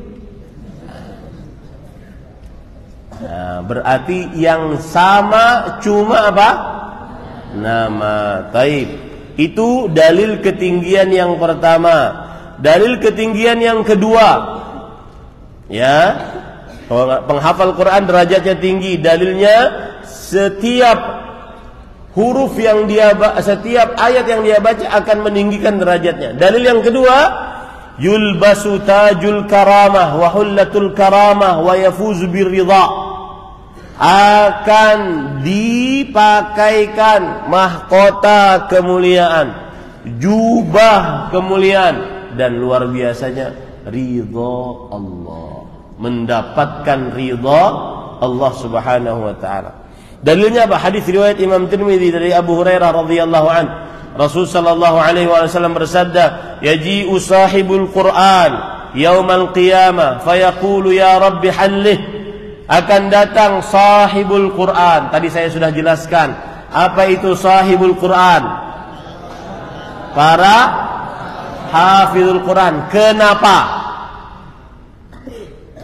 Nah, berarti yang sama cuma apa? Nama. Taib. Itu dalil ketinggian yang pertama. Dalil ketinggian yang kedua, ya, penghafal Quran derajatnya tinggi. Dalilnya setiap huruf yang setiap ayat yang dia baca akan meninggikan derajatnya. Dalil yang kedua, yulbasu tajul karamah wa hullatul karamah wa yafuzu birridha. Akan dipakaikan mahkota kemuliaan, jubah kemuliaan, dan luar biasanya ridha Allah, mendapatkan ridha Allah Subhanahu wa taala. Dalilnya apa? Hadis riwayat Imam Tirmidzi dari Abu Hurairah radhiyallahu an. Rasul sallallahu alaihi wasallam bersabda, "Yaji'u sahibul Qur'an yaumal qiyamah fayaqulu ya rabbi hallih." Akan datang sahibul Quran. Tadi saya sudah jelaskan apa itu sahibul Quran. Para hafizul Quran.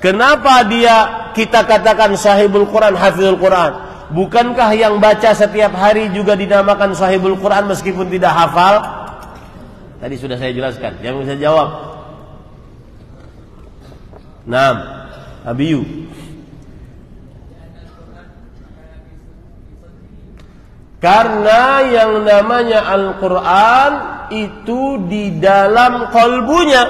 Kenapa kita katakan sahibul Quran, hafizul Quran? Bukankah yang baca setiap hari juga dinamakan sahibul Quran meskipun tidak hafal? Tadi sudah saya jelaskan. Yang bisa jawab? Naam, Abiyu. Karena yang namanya Al-Quran itu di dalam kalbunya.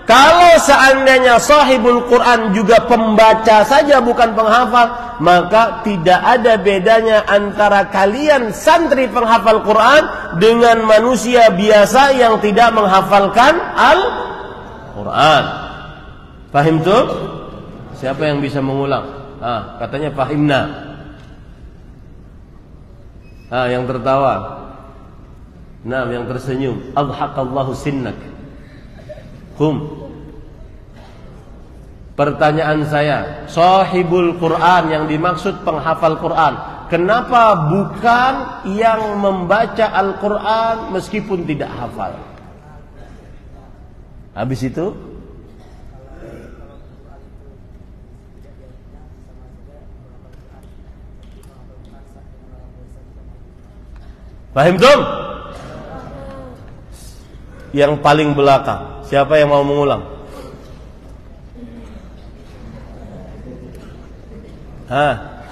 Kalau seandainya sahibul Quran juga pembaca saja bukan penghafal, maka tidak ada bedanya antara kalian santri penghafal Quran dengan manusia biasa yang tidak menghafalkan Al-Quran. Fahim tuh? Siapa yang bisa mengulang? Katanya fahimna. Yang tertawa. Nah, yang tersenyum. Adhaqallahu sinnak. Qum. Pertanyaan saya, sahibul Quran yang dimaksud penghafal Quran, kenapa bukan yang membaca Al-Quran meskipun tidak hafal? Habis itu paham dong? Yang paling belakang, siapa yang mau mengulang?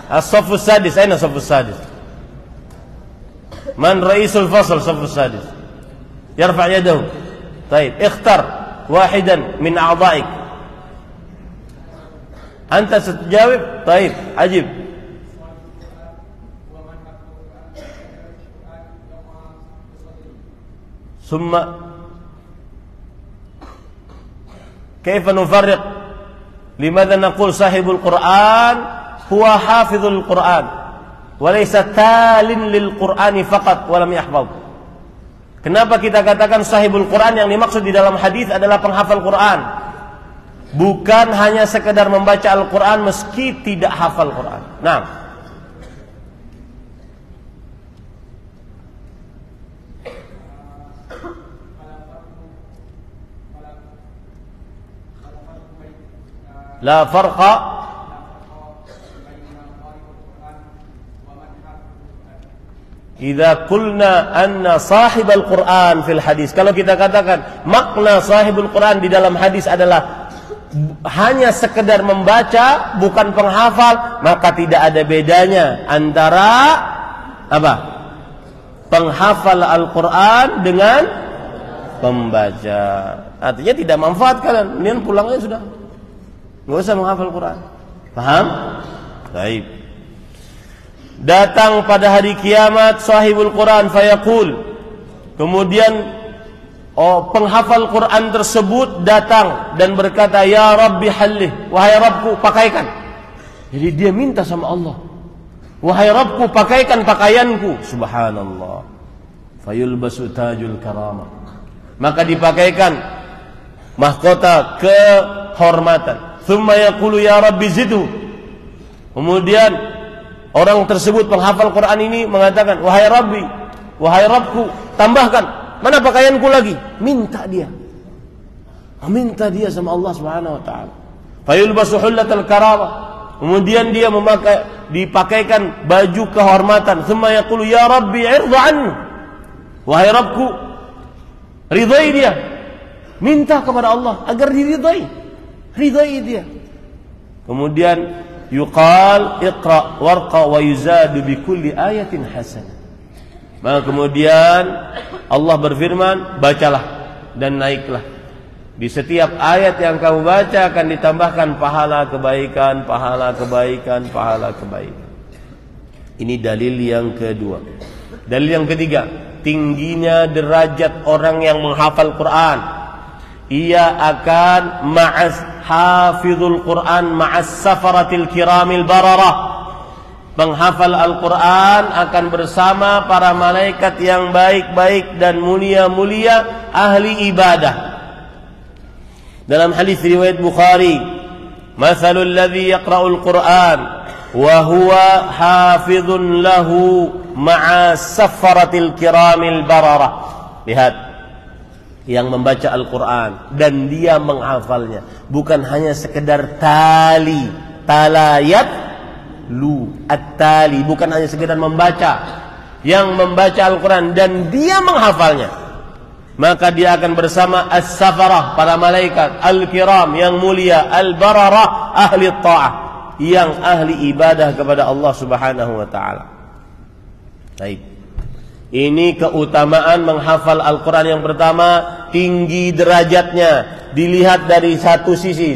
As-saffus sadis, aina as-saffus sadis? Man ra'isul fasl as-saffus sadis? Yarfa' yadahu. Baik, ikhtar wahidan min a'dha'ik. Anta satajawib? Baik, ajib. Summa kaifa nufarriq? Limadha naqul sahibul Qur'an huwa hafizul Qur'an wa laysa talin lil Qur'ani faqat wa lam yahfaz? Kenapa kita katakan sahibul Quran yang dimaksud di dalam hadis adalah penghafal Quran, bukan hanya sekedar membaca Al-Quran meski tidak hafal Quran? Nah, la farqa idza qulna anna sahibal Quran fil hadis. Kalau kita katakan makna sahibul Quran di dalam hadis adalah hanya sekedar membaca, bukan penghafal, maka tidak ada bedanya antara apa? Penghafal Al-Quran dengan pembaca. Artinya tidak manfaat kalian, mendingan pulangnya sudah, nggak usah menghafal Quran. Paham? Baik. Datang pada hari kiamat sahibul Quran fayaqul, kemudian penghafal Quran tersebut datang dan berkata, ya Rabbi halih, wahai Rabbku pakaikan. Jadi dia minta sama Allah, wahai Rabbku pakaikan pakaianku. Subhanallah. Fayulbasu tajul karamah, maka dipakaikan mahkota kehormatan. Thumma yaqulu ya Rabbi zidhu, kemudian orang tersebut penghafal Quran ini mengatakan, wahai Rabbi, wahai Rabbku, tambahkan, mana pakaianku lagi? Minta dia sama Allah Subhanahu wa taala. Fayulbasu hullatal karamah, kemudian dia dipakaikan baju kehormatan. Thumma yaqulu ya Rabbi irda anhu, wahai Rabbku, ridai dia. Minta kepada Allah agar diridai, ridai dia. Kemudian yuqal iqra warqa wa yuzadu bi kulli ayatin hasanah. Maka kemudian Allah berfirman, bacalah dan naiklah. Di setiap ayat yang kamu baca akan ditambahkan pahala kebaikan, pahala kebaikan, pahala kebaikan. Ini dalil yang kedua. Dalil yang ketiga, tingginya derajat orang yang menghafal Quran. Ia akan ma'as hafizul Quran ma'as safaratil kiramil bararah. Penghafal Al-Quran akan bersama para malaikat yang baik-baik dan mulia-mulia, ahli ibadah. Dalam hadis riwayat Bukhari, "Matsalul ladzi yaqra'ul Qur'an wa huwa hafizun lahu ma'a safaratil kiramil bararah." Lihat, yang membaca Al-Quran dan dia menghafalnya, bukan hanya sekedar tali, talayat lu at-tali, bukan hanya sekedar membaca. Yang membaca Al-Quran dan dia menghafalnya, maka dia akan bersama as-safarah, para malaikat, al-kiram, yang mulia, al-bararah, ahli ta'ah, yang ahli ibadah kepada Allah Subhanahu wa ta'ala. Baik, ini keutamaan menghafal Al-Quran. Yang pertama, tinggi derajatnya. Dilihat dari satu sisi.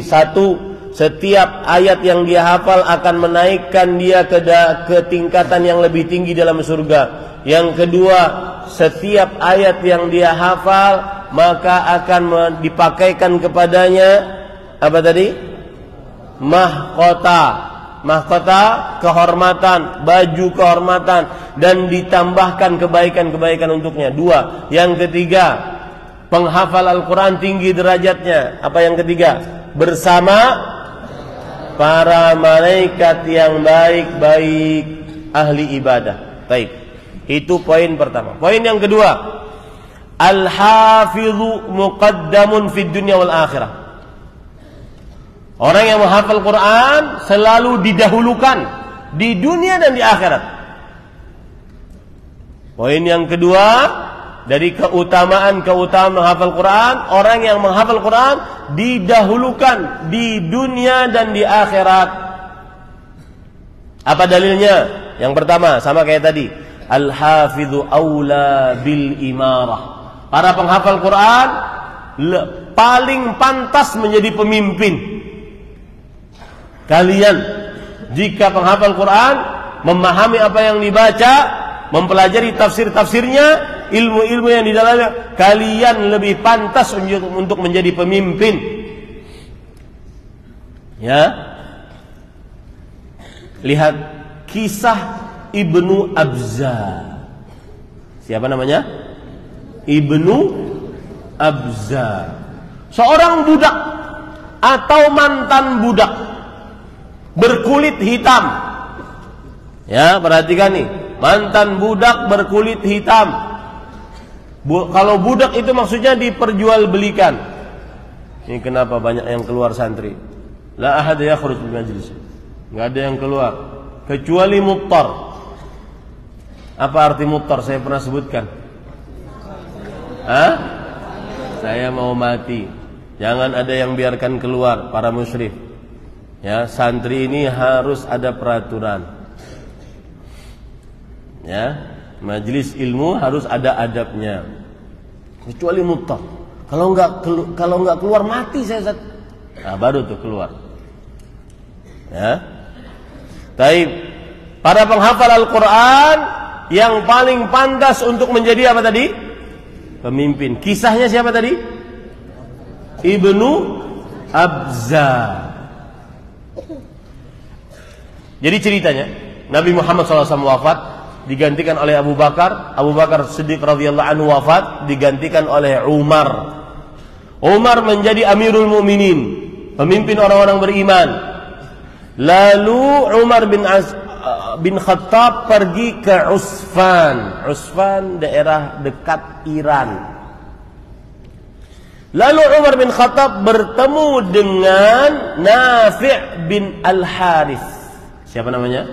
Setiap ayat yang dia hafal akan menaikkan dia ke tingkatan yang lebih tinggi dalam surga. Yang kedua, setiap ayat yang dia hafal maka akan dipakaikan kepadanya apa tadi? Mahkota kehormatan, baju kehormatan, dan ditambahkan kebaikan-kebaikan untuknya. Dua. Yang ketiga, penghafal Al-Quran tinggi derajatnya. Apa yang ketiga? Bersama para malaikat yang baik-baik, ahli ibadah. Baik. Itu poin pertama. Poin yang kedua, al-hafidhu muqaddamun fid dunya wal akhirah. Orang yang menghafal Quran selalu didahulukan di dunia dan di akhirat. Poin yang kedua, dari keutamaan menghafal Quran, orang yang menghafal Quran didahulukan di dunia dan di akhirat. Apa dalilnya? Yang pertama, sama kayak tadi, al-hafidhu aula bil imarah. Para penghafal Quran paling pantas menjadi pemimpin. Kalian jika penghafal Quran memahami apa yang dibaca, mempelajari tafsir-tafsirnya, ilmu-ilmu yang di dalamnya, kalian lebih pantas untuk menjadi pemimpin. Ya. Lihat kisah Ibnu Abza. Siapa namanya? Ibnu Abza. Seorang budak atau mantan budak berkulit hitam. Ya, perhatikan nih, mantan budak berkulit hitam. Kalau budak itu maksudnya diperjualbelikan. Ini kenapa banyak yang keluar santri? La ahad yakhruj min majlis. Enggak ada yang keluar kecuali muttar. Apa arti muttar? Saya pernah sebutkan. Saya mau mati. Jangan ada yang biarkan keluar para musyrif. Ya, santri ini harus ada peraturan. Ya, majelis ilmu harus ada adabnya. Kecuali muttar. Kalau enggak keluar mati saya. Nah, baru tuh keluar. Ya. Taib. Para penghafal Al-Qur'an yang paling pantas untuk menjadi apa tadi? Pemimpin. Kisahnya siapa tadi? Ibnu Abza. Jadi ceritanya, Nabi Muhammad SAW wafat, digantikan oleh Abu Bakar. Abu Bakar Siddiq radhiyallahu anhu wafat, digantikan oleh Umar. Umar menjadi Amirul Mukminin, pemimpin orang-orang beriman. Lalu Umar bin Khattab pergi ke Usfan. Usfan daerah dekat Iran. Lalu Umar bin Khattab bertemu dengan Nafi' bin Al-Harith. Siapa namanya?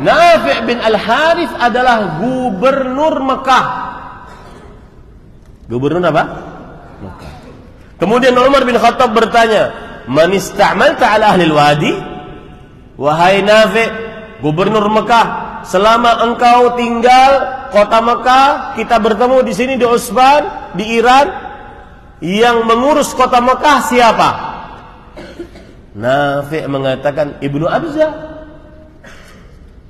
Nafi' bin Al-Harith adalah gubernur Mekah. Gubernur apa? Mekah. Kemudian Umar bin Khattab bertanya, "Man ista'malta ala ahli al-wadi?" Wahai Nafi', gubernur Mekah, selama engkau tinggal kota Mekah, kita bertemu di sini di Usban, di Iran, yang mengurus kota Mekah siapa? Nafi' mengatakan Ibnu Abza.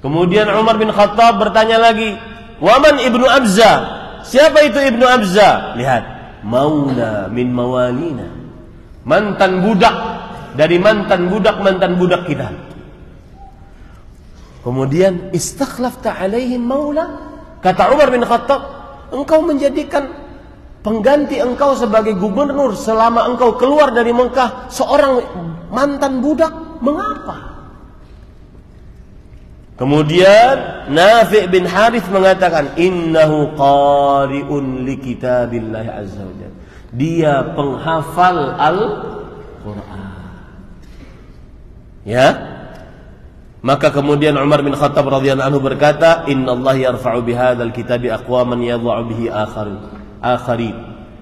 Kemudian Umar bin Khattab bertanya lagi, "Waman Ibnu Abza?" Siapa itu Ibnu Abza? Lihat, maula min mawalina. Mantan budak dari mantan budak kita. Kemudian istakhlafta alaihim maula. Kata Umar bin Khattab, engkau menjadikan pengganti engkau sebagai gubernur selama engkau keluar dari Mekah seorang mantan budak. Mengapa? Kemudian Nafi' bin Harith mengatakan, innahu qari'un li kitabillah azza wa jalla. Dia penghafal Al-Quran. Ya. Maka kemudian Umar bin Khattab radhiyallahu anhu berkata, innallaha yarfa'u bihadzal kitabi aqwaman yadh'u bihi akharin.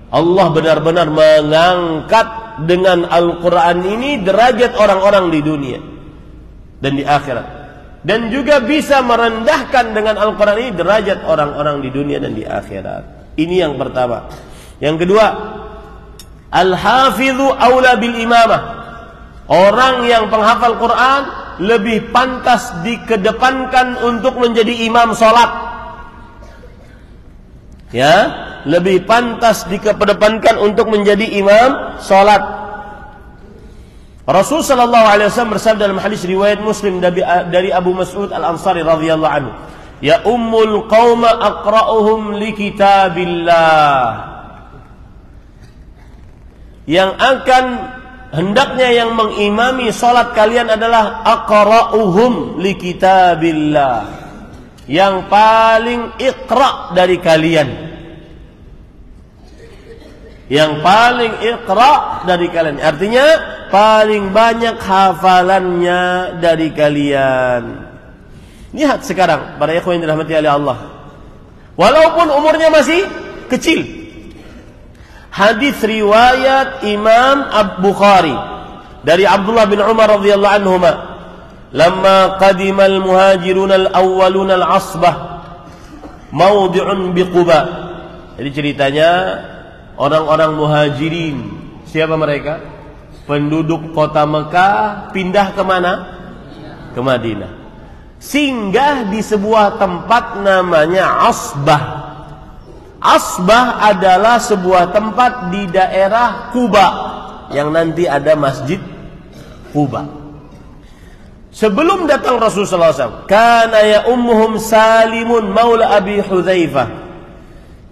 Allah benar-benar mengangkat dengan Al-Quran ini derajat orang-orang di dunia dan di akhirat. Dan juga bisa merendahkan dengan Al-Quran ini derajat orang-orang di dunia dan di akhirat. Ini yang pertama. Yang kedua, al-hafidhu aula bil imamah. Orang yang penghafal Quran lebih pantas dikedepankan untuk menjadi imam sholat. Ya, lebih pantas dikedepankan untuk menjadi imam sholat. Rasul sallallahu alaihi wasallam bersabda dalam hadis riwayat Muslim dari Abu Mas'ud Al-Ansari radhiyallahu anhu, ya ummul qauma aqra'uhum li kitabillah. Yang akan hendaknya yang mengimami salat kalian adalah aqra'uhum li kitabillah, yang paling iqra dari kalian, yang paling iqra dari kalian, artinya paling banyak hafalannya dari kalian. Lihat sekarang para ikhwan yang dirahmati oleh Allah, walaupun umurnya masih kecil. Hadis riwayat Imam Bukhari dari Abdullah bin Umar radhiyallahu anhuma, lamma qadima al-muhajirun al-awwalun al-asbah mawdi'un bi Quba. Jadi ceritanya orang-orang muhajirin, siapa mereka? Penduduk kota Mekah pindah ke mana? Ke Madinah. Singgah di sebuah tempat namanya Asbah. Asbah adalah sebuah tempat di daerah Quba yang nanti ada masjid Quba. Sebelum datang Rasulullah SAW, kana ya ummuhum Salimun maula Abi Hudzaifah,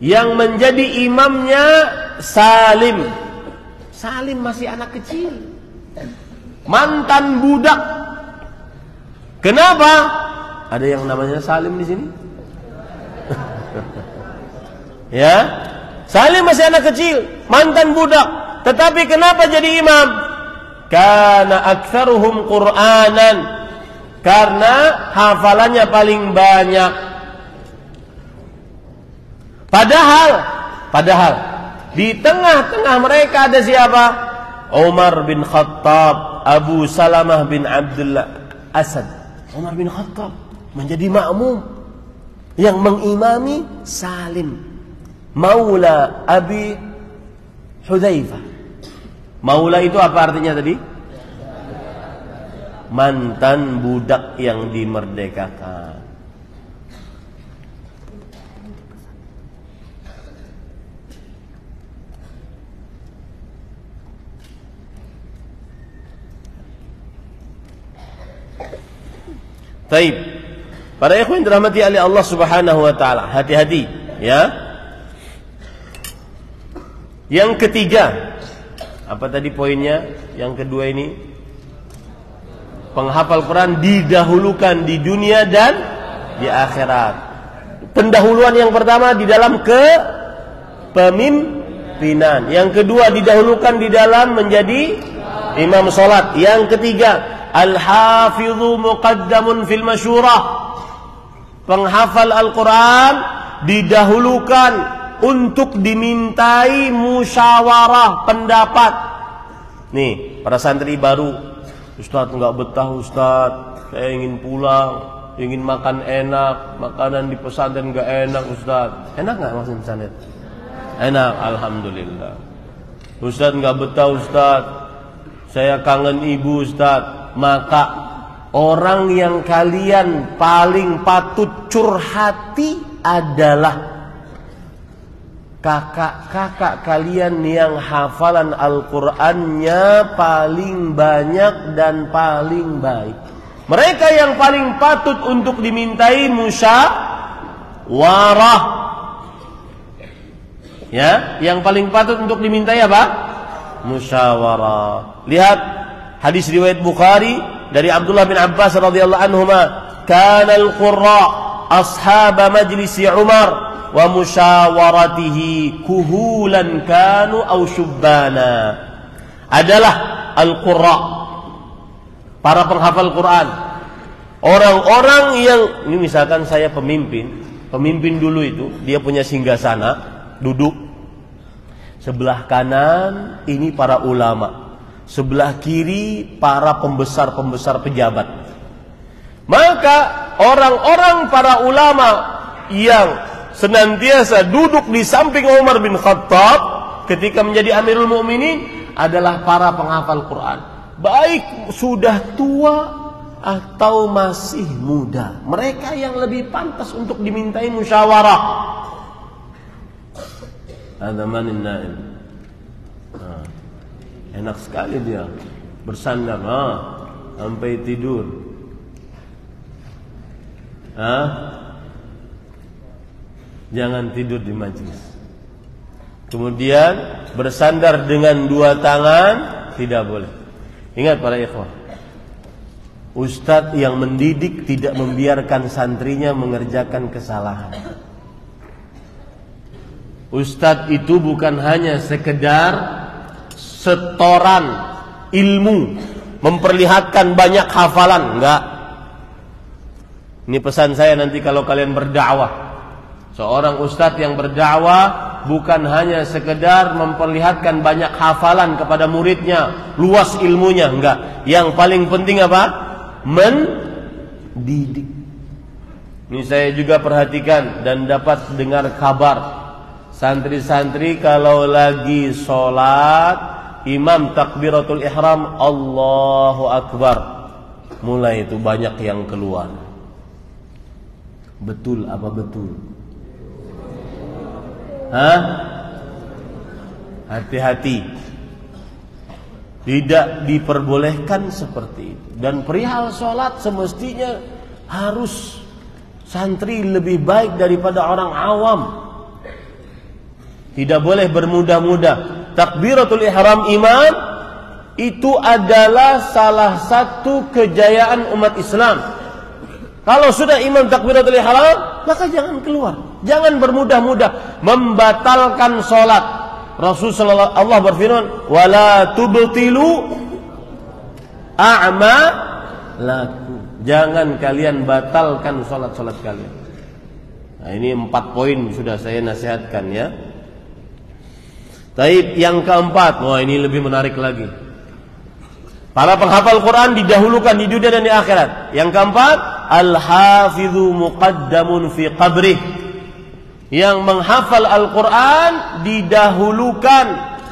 yang menjadi imamnya Salim. Salim masih anak kecil, mantan budak. Kenapa? Ada yang namanya Salim di sini? Ya, Salim masih anak kecil, mantan budak. Tetapi kenapa jadi imam? Karena aktsaruhum Qur'anan, karena hafalannya paling banyak. Padahal di tengah-tengah mereka ada siapa? Umar bin Khattab, Abu Salamah bin Abdullah Asad. Umar bin Khattab menjadi makmum, yang mengimami Salim maula Abi Hudzaifah. Maula itu apa artinya tadi? Mantan budak yang dimerdekakan. Taib. Para ikhwan dirahmati oleh Allah Subhanahu wa taala, hati-hati ya. Yang ketiga, apa tadi poinnya? Yang kedua ini, penghafal Quran didahulukan di dunia dan di akhirat. Pendahuluan yang pertama di dalam kepemimpinan. Yang kedua didahulukan di dalam menjadi imam salat. Yang ketiga, al-hafidhu muqaddamun fil masyurah. Penghafal Al-Quran didahulukan untuk dimintai musyawarah pendapat. Nih, para santri baru, Ustaz enggak betah Ustaz, saya ingin pulang, ingin makan enak, makanan di pesantren enggak enak Ustaz. Enak enggak maksud pesantren? Enak, alhamdulillah. Ustaz enggak betah Ustaz, saya kangen ibu Ustaz. Maka orang yang kalian paling patut curhati adalah kakak-kakak kalian yang hafalan Al-Qur'annya paling banyak dan paling baik. Mereka yang paling patut untuk dimintai musyawarah. Ya, yang paling patut untuk dimintai apa? Musyawarah. Lihat hadis riwayat Bukhari dari Abdullah bin Abbas radhiyallahu anhuma, kana al-qurra ashab majlis Umar wa musyawaratihi kuhulan kanu aw syubbana. Adalah al-qurra, para penghafal Quran, orang-orang yang, ini misalkan saya pemimpin dulu itu, dia punya singgasana, duduk sebelah kanan ini para ulama, sebelah kiri para pembesar-pembesar pejabat. Maka orang-orang para ulama yang senantiasa duduk di samping Umar bin Khattab ketika menjadi Amirul Mukminin adalah para penghafal Quran, baik sudah tua atau masih muda. Mereka yang lebih pantas untuk dimintai musyawarah. Adamanin naim. Enak sekali dia bersandar sampai tidur. Jangan tidur di majlis. Kemudian bersandar dengan dua tangan tidak boleh. Ingat para ikhwah, ustadz yang mendidik tidak membiarkan santrinya mengerjakan kesalahan. Ustadz itu bukan hanya sekedar setoran ilmu, memperlihatkan banyak hafalan, enggak. Ini pesan saya nanti kalau kalian berdakwah. Seorang ustadz yang berdakwah bukan hanya sekedar memperlihatkan banyak hafalan kepada muridnya, luas ilmunya, enggak. Yang paling penting apa? Mendidik. Ini saya juga perhatikan dan dapat dengar kabar santri-santri kalau lagi sholat, imam takbiratul ihram, Allahu Akbar, mulai itu banyak yang keluar. Betul apa betul? Hah? Hati-hati. Tidak diperbolehkan seperti itu. Dan perihal sholat semestinya harus santri lebih baik daripada orang awam. Tidak boleh bermudah-mudah. Takbiratul ihram imam itu adalah salah satu kejayaan umat Islam. Kalau sudah imam takbiratul ihram, maka jangan keluar. Jangan bermudah-mudah membatalkan sholat. Rasulullah Allah berfirman, "Wala tubtilu a'malakum." Jangan kalian batalkan sholat-sholat kalian. Nah, ini 4 poin sudah saya nasihatkan ya. Taib, yang keempat, wah ini lebih menarik lagi. Para penghafal Quran didahulukan di dunia dan di akhirat. Yang keempat, al-hafidhu muqaddamun fi qabrih. Yang menghafal Al-Quran didahulukan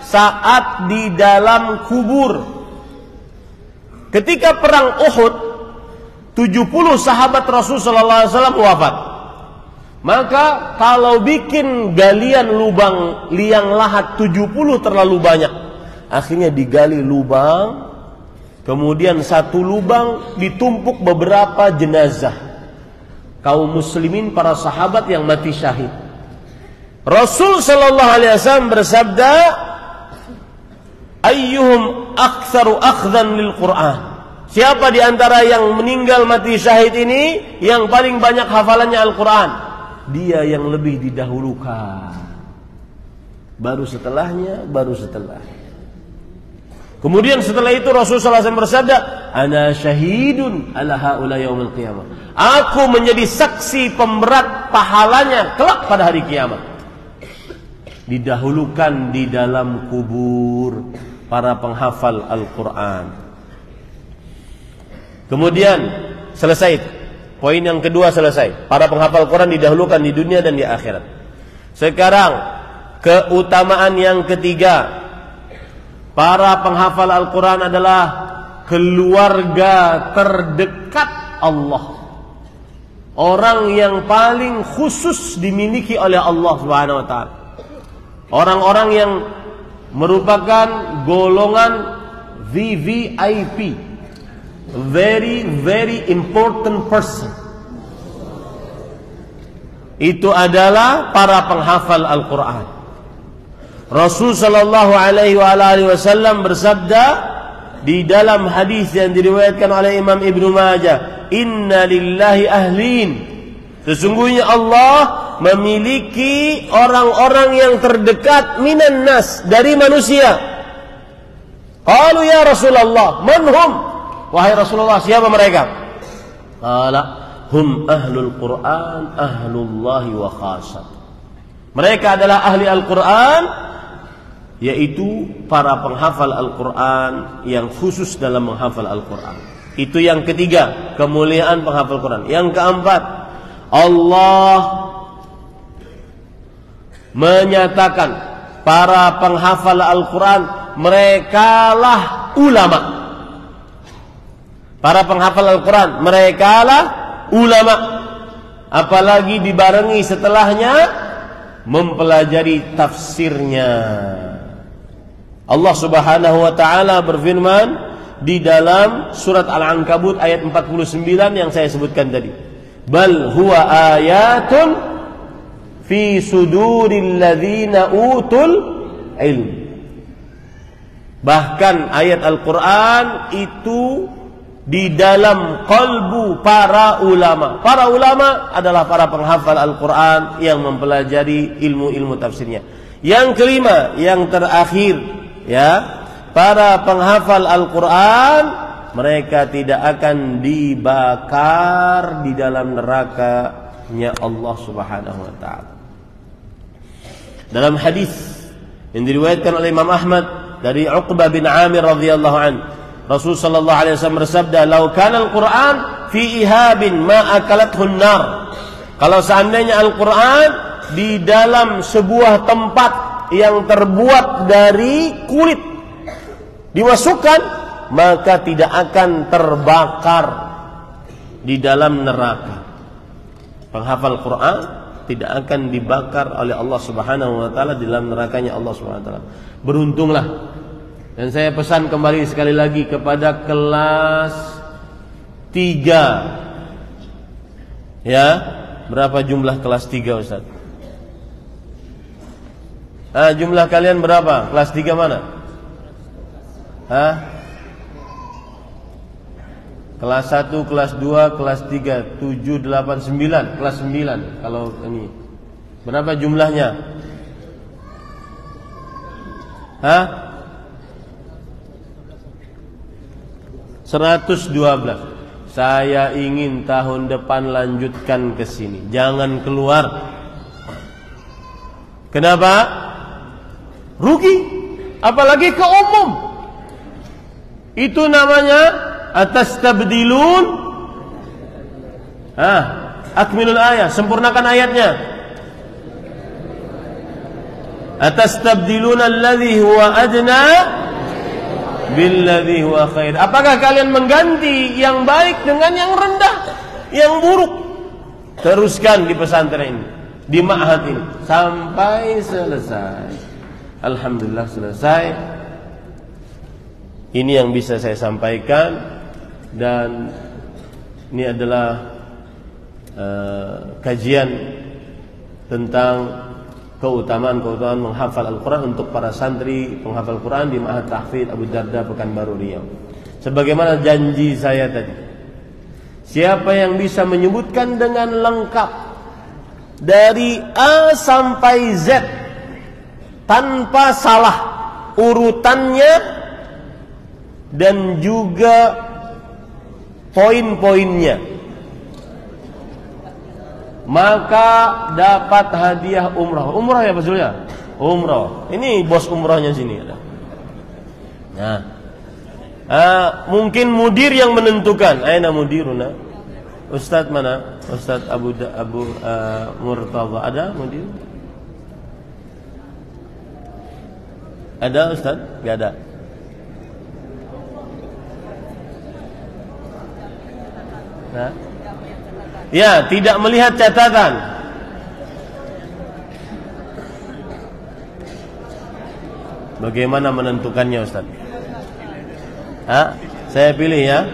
saat di dalam kubur. Ketika perang Uhud, 70 sahabat Rasulullah SAW wafat. Maka kalau bikin galian lubang liang lahat 70 terlalu banyak, akhirnya digali lubang, kemudian satu lubang ditumpuk beberapa jenazah kaum muslimin, para sahabat yang mati syahid. Rasul sallallahu alaihi wasallam bersabda, ayyuhum aktsaru akhdhan lil Qur'an. Siapa di antara yang meninggal mati syahid ini yang paling banyak hafalannya Al-Quran? Dia yang lebih didahulukan. Baru setelahnya, baru setelahnya. Kemudian setelah itu Rasulullah SAW bersabda, ana syahidun ala haula yaumil qiyamah. Aku menjadi saksi pemberat pahalanya kelak pada hari kiamat. Didahulukan di dalam kubur para penghafal Al-Quran. Kemudian selesai. Poin yang kedua selesai. Para penghafal Quran didahulukan di dunia dan di akhirat. Sekarang keutamaan yang ketiga. Para penghafal Al-Quran adalah keluarga terdekat Allah. Orang yang paling khusus dimiliki oleh Allah Subhanahu wa taala. Orang-orang yang merupakan golongan VVIP. Very, very important person. Itu adalah para penghafal Al-Quran. Rasul sallallahu alaihi wasallam bersabda di dalam hadis yang diriwayatkan oleh Imam Ibnu Majah, inna lillahi ahlin. Sesungguhnya Allah memiliki orang-orang yang terdekat minan nas, dari manusia. Qalu ya Rasulullah, man hum? Wahai Rasulullah, siapa mereka? Qala hum ahlul Quran, ahlullahi wa khasat. Mereka adalah ahli Al-Quran, yaitu para penghafal Al-Quran yang khusus dalam menghafal Al-Quran. Itu yang ketiga, kemuliaan penghafal Quran. Yang keempat, Allah menyatakan para penghafal Al-Quran merekalah ulama. Para penghafal Al-Quran merekalah ulama. Apalagi dibarengi setelahnya mempelajari tafsirnya. Allah Subhanahu wa taala berfirman di dalam surat Al-Ankabut ayat 49 yang saya sebutkan tadi. Bal huwa ayatun fi suduril ladzina utul ilm. Bahkan ayat Al-Quran itu di dalam qalbu para ulama. Para ulama adalah para penghafal Al-Quran yang mempelajari ilmu-ilmu tafsirnya. Yang kelima, yang terakhir, ya, para penghafal Al-Quran, mereka tidak akan dibakar di dalam nerakanya Allah Subhanahu wa ta'ala. Dalam hadis yang diriwayatkan oleh Imam Ahmad dari Uqbah bin Amir radhiyallahu an, Rasul sallallahu alaihi wasallam bersabda, "Lau kana al-Qur'an fi ihabin ma akalathu an-nar." Kalau seandainya Al-Qur'an di dalam sebuah tempat yang terbuat dari kulit dimasukkan, maka tidak akan terbakar di dalam neraka. Penghafal Quran tidak akan dibakar oleh Allah Subhanahu wa taala di dalam nerakanya Allah Subhanahu wa taala. Beruntunglah. Dan saya pesan kembali sekali lagi kepada kelas 3. Ya, berapa jumlah kelas 3, Ustaz? Jumlah kalian berapa? Kelas 3 mana? Kelas 1, kelas 2, kelas 3, 7, 8, 9. Kelas 9 kalau ini. Berapa jumlahnya? 112. Saya ingin tahun depan lanjutkan ke sini. Jangan keluar. Kenapa? Rugi. Apalagi ke umum. Itu namanya atastabdilun. Akmilul ayat. Sempurnakan ayatnya. Atastabdiluna alladhi huwa adna billadhi huwa khair. Apakah kalian mengganti yang baik dengan yang rendah, yang buruk? Teruskan di pesantren ini, di ma'had ini sampai selesai. Alhamdulillah selesai. Ini yang bisa saya sampaikan. Dan ini adalah kajian tentang keutamaan menghafal Al-Quran untuk para santri penghafal Quran di Ma'had Tahfidz Abu Darda Pekanbaru Riau. Sebagaimana janji saya tadi, siapa yang bisa menyebutkan dengan lengkap dari A sampai Z tanpa salah urutannya dan juga poin-poinnya, maka dapat hadiah umrah. Umrah ya Pak Zulya? Umrah. Ini bos umrahnya sini ada. Nah, mungkin mudir yang menentukan. Aina mudiruna? Ustadz mana? Ustadz Abu Murtadha. Ada mudir? Ada Ustadz? Gak ada. Nah. Ya, tidak melihat catatan. Bagaimana menentukannya, Ustaz? Saya pilih ya.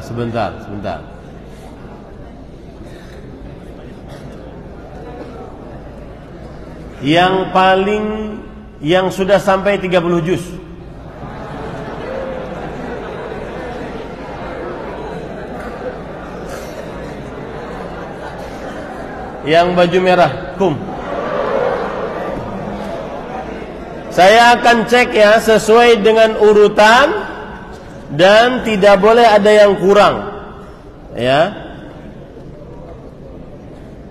Sebentar. Yang sudah sampai 30 juz. Yang baju merah, kum. Saya akan cek ya sesuai dengan urutan dan tidak boleh ada yang kurang. Ya.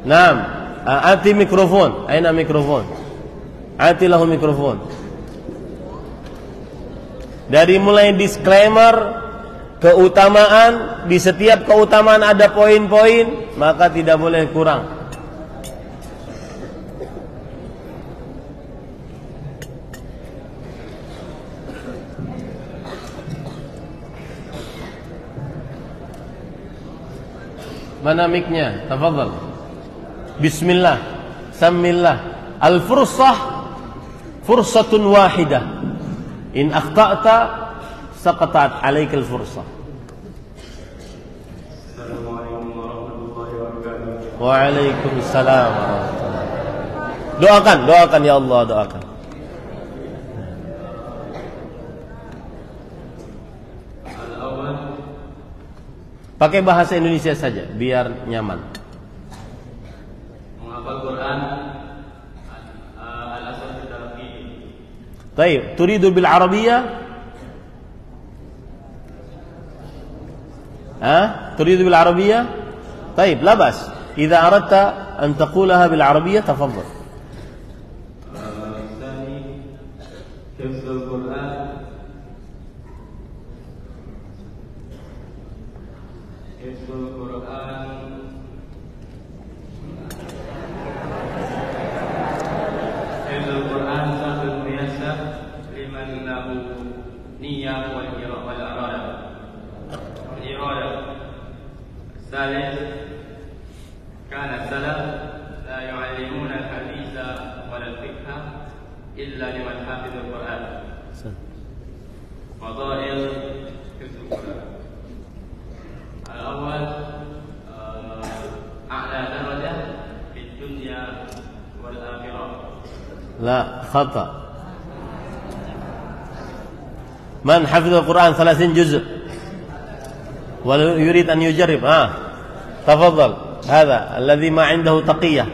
6. Ati mikrofon. Aina mikrofon? Ati lahu mikrofon. Dari mulai disclaimer, keutamaan, di setiap keutamaan ada poin-poin, maka tidak boleh kurang. Mana mic-nya? Tafadhal. Bismillah. Samillah. Al-fursah fursatun wahidah. In akhta'ta saqatat 'alaika al-fursah. Waalaikumsalam. Doakan ya Allah, doakan. Pakai bahasa Indonesia saja biar nyaman. Menghafal Quran al-asal dalam ini. Baik, turidu bil Arabiyyah? تريد بالعربية؟ طيب لا بأس إذا أردت أن تقولها بالعربية تفضل. الثاني حفظ القرآن سهل ميسر لمن له نية والإرادة. الثالث كان السلف لا يعلمون الحديث ولا الفقه إلا لمن حافظ القرآن. فضائل حفظ القرآن: الأول أعلى درجة في الدنيا والآخرة. لا، خطأ. من حفظ القرآن 30 جزء ويريد أن يجرب تفضل. هذا الذي ما عنده تقية.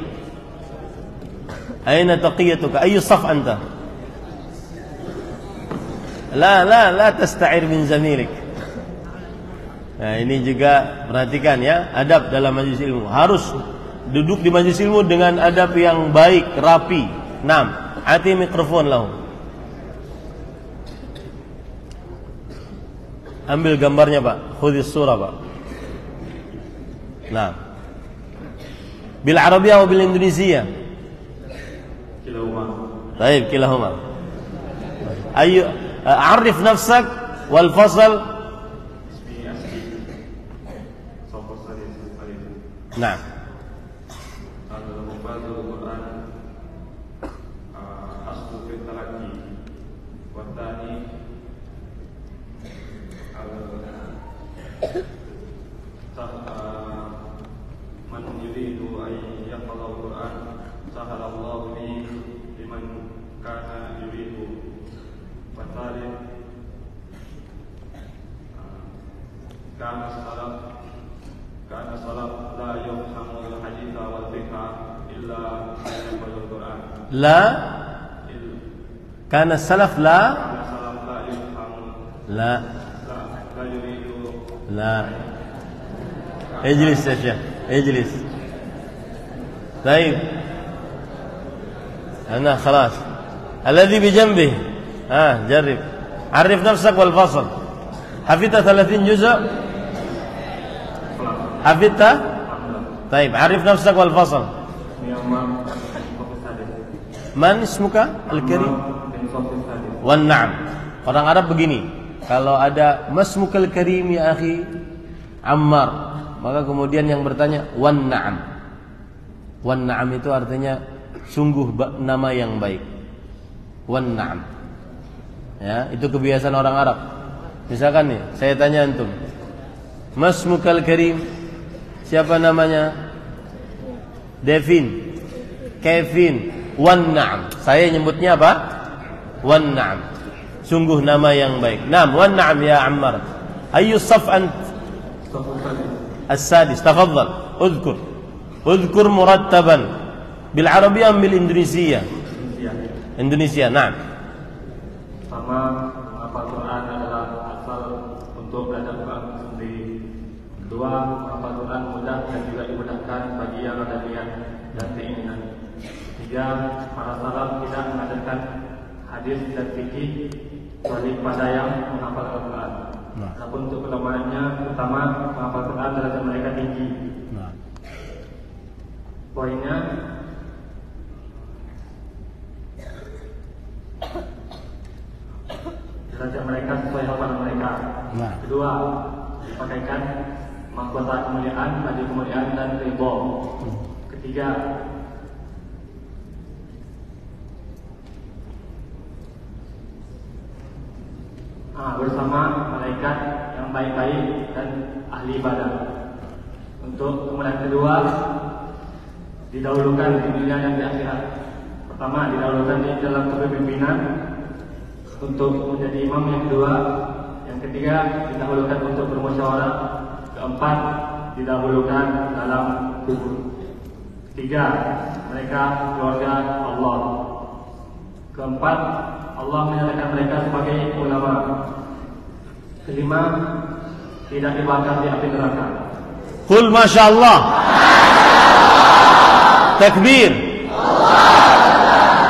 أين تقيتك؟ أي صف أنت؟ لا تستعير من زميلك. Nah, ini juga perhatikan ya, adab dalam majelis ilmu. Harus duduk di majelis ilmu dengan adab yang baik, rapi. Ati mikrofon lahu. Ambil gambarnya Pak, khudis surah Pak. Bil Arabiyah atau bil Indonesia? Kilahuma. Baik, kilahuma. Ayo, arif nafsak wal fasal. Nah. لا كان السلف لا اجلس يا شيخ اجلس. طيب أنا خلاص الذي بجنبه جرب عرف نفسك والفصل. حفظت 30 جزء؟ حفظت؟ طيب عرف نفسك والفصل. Man ismuka al-karim? Wan na'am. Orang Arab begini, kalau ada masmuka al-karim ya akhi Ammar, maka kemudian yang bertanya wan na'am. Wan na'am itu artinya sungguh nama yang baik. Wan na'am. Ya, itu kebiasaan orang Arab. Misalkan nih, saya tanya antum, masmuka al-karim? Siapa namanya? Devin, Kevin, wan na'am. Saya nyebutnya apa? Wan na'am. Sungguh nama yang baik. Wan na'am ya Ammar. Ayu saf ant? As-sadis. Tafadhal. Udhkur murattaban. Bil Arabiyyah bil Indonesia? Indonesia. Na'am. Pertama, menghafal Quran adalah asal untuk belajar Quran sendiri. Kedua, menghafal Quran mudah dan juga dimudahkan bagi yang ada niat dan keinginan. Tiga, para salaf tidak mengajarkan hadis dan fikih kecuali pada yang menghafal Al-Quran. Adapun untuk kelemahannya, pertama, menghafal Quran derajat mereka tinggi. Poinnya, derajat mereka sesuai hafalan mereka. Kedua, dipakaikan mahkota kemuliaan, baju kemuliaan dan ridho. Ketiga, bersama malaikat yang baik-baik dan ahli ibadah. Untuk kemudian kedua, didahulukan di dunia dan di akhirat. Pertama, didahulukan di dalam kepemimpinan untuk menjadi imam. Yang kedua, yang ketiga, didahulukan untuk bermusyawarah. Keempat, didahulukan dalam kubur. Tiga, mereka keluarga Allah. Keempat, Allah menyatakan mereka sebagai ulama. Kelima, tidak dibakar di api neraka. Qul masyaallah. Takbir.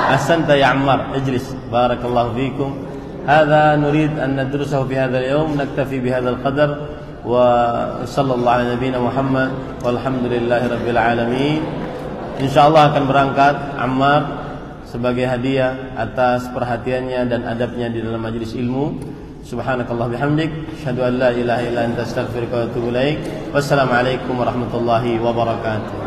أحسنت يا عمار اجلس بارك الله فيكم. هذا نريد أن ندرسه في هذا اليوم. نكتفي بهذا القدر وصلى الله على نبينا محمد والحمد لله رب العالمين. InsyaAllah akan berangkat Ammar sebagai hadiah atas perhatiannya dan adabnya di dalam majelis ilmu. Subhanakallah bihamdik, asyhadu an la ilaha illa anta astaghfiruka wa atubu ilaik. Wassalamualaikum warahmatullahi wabarakatuh.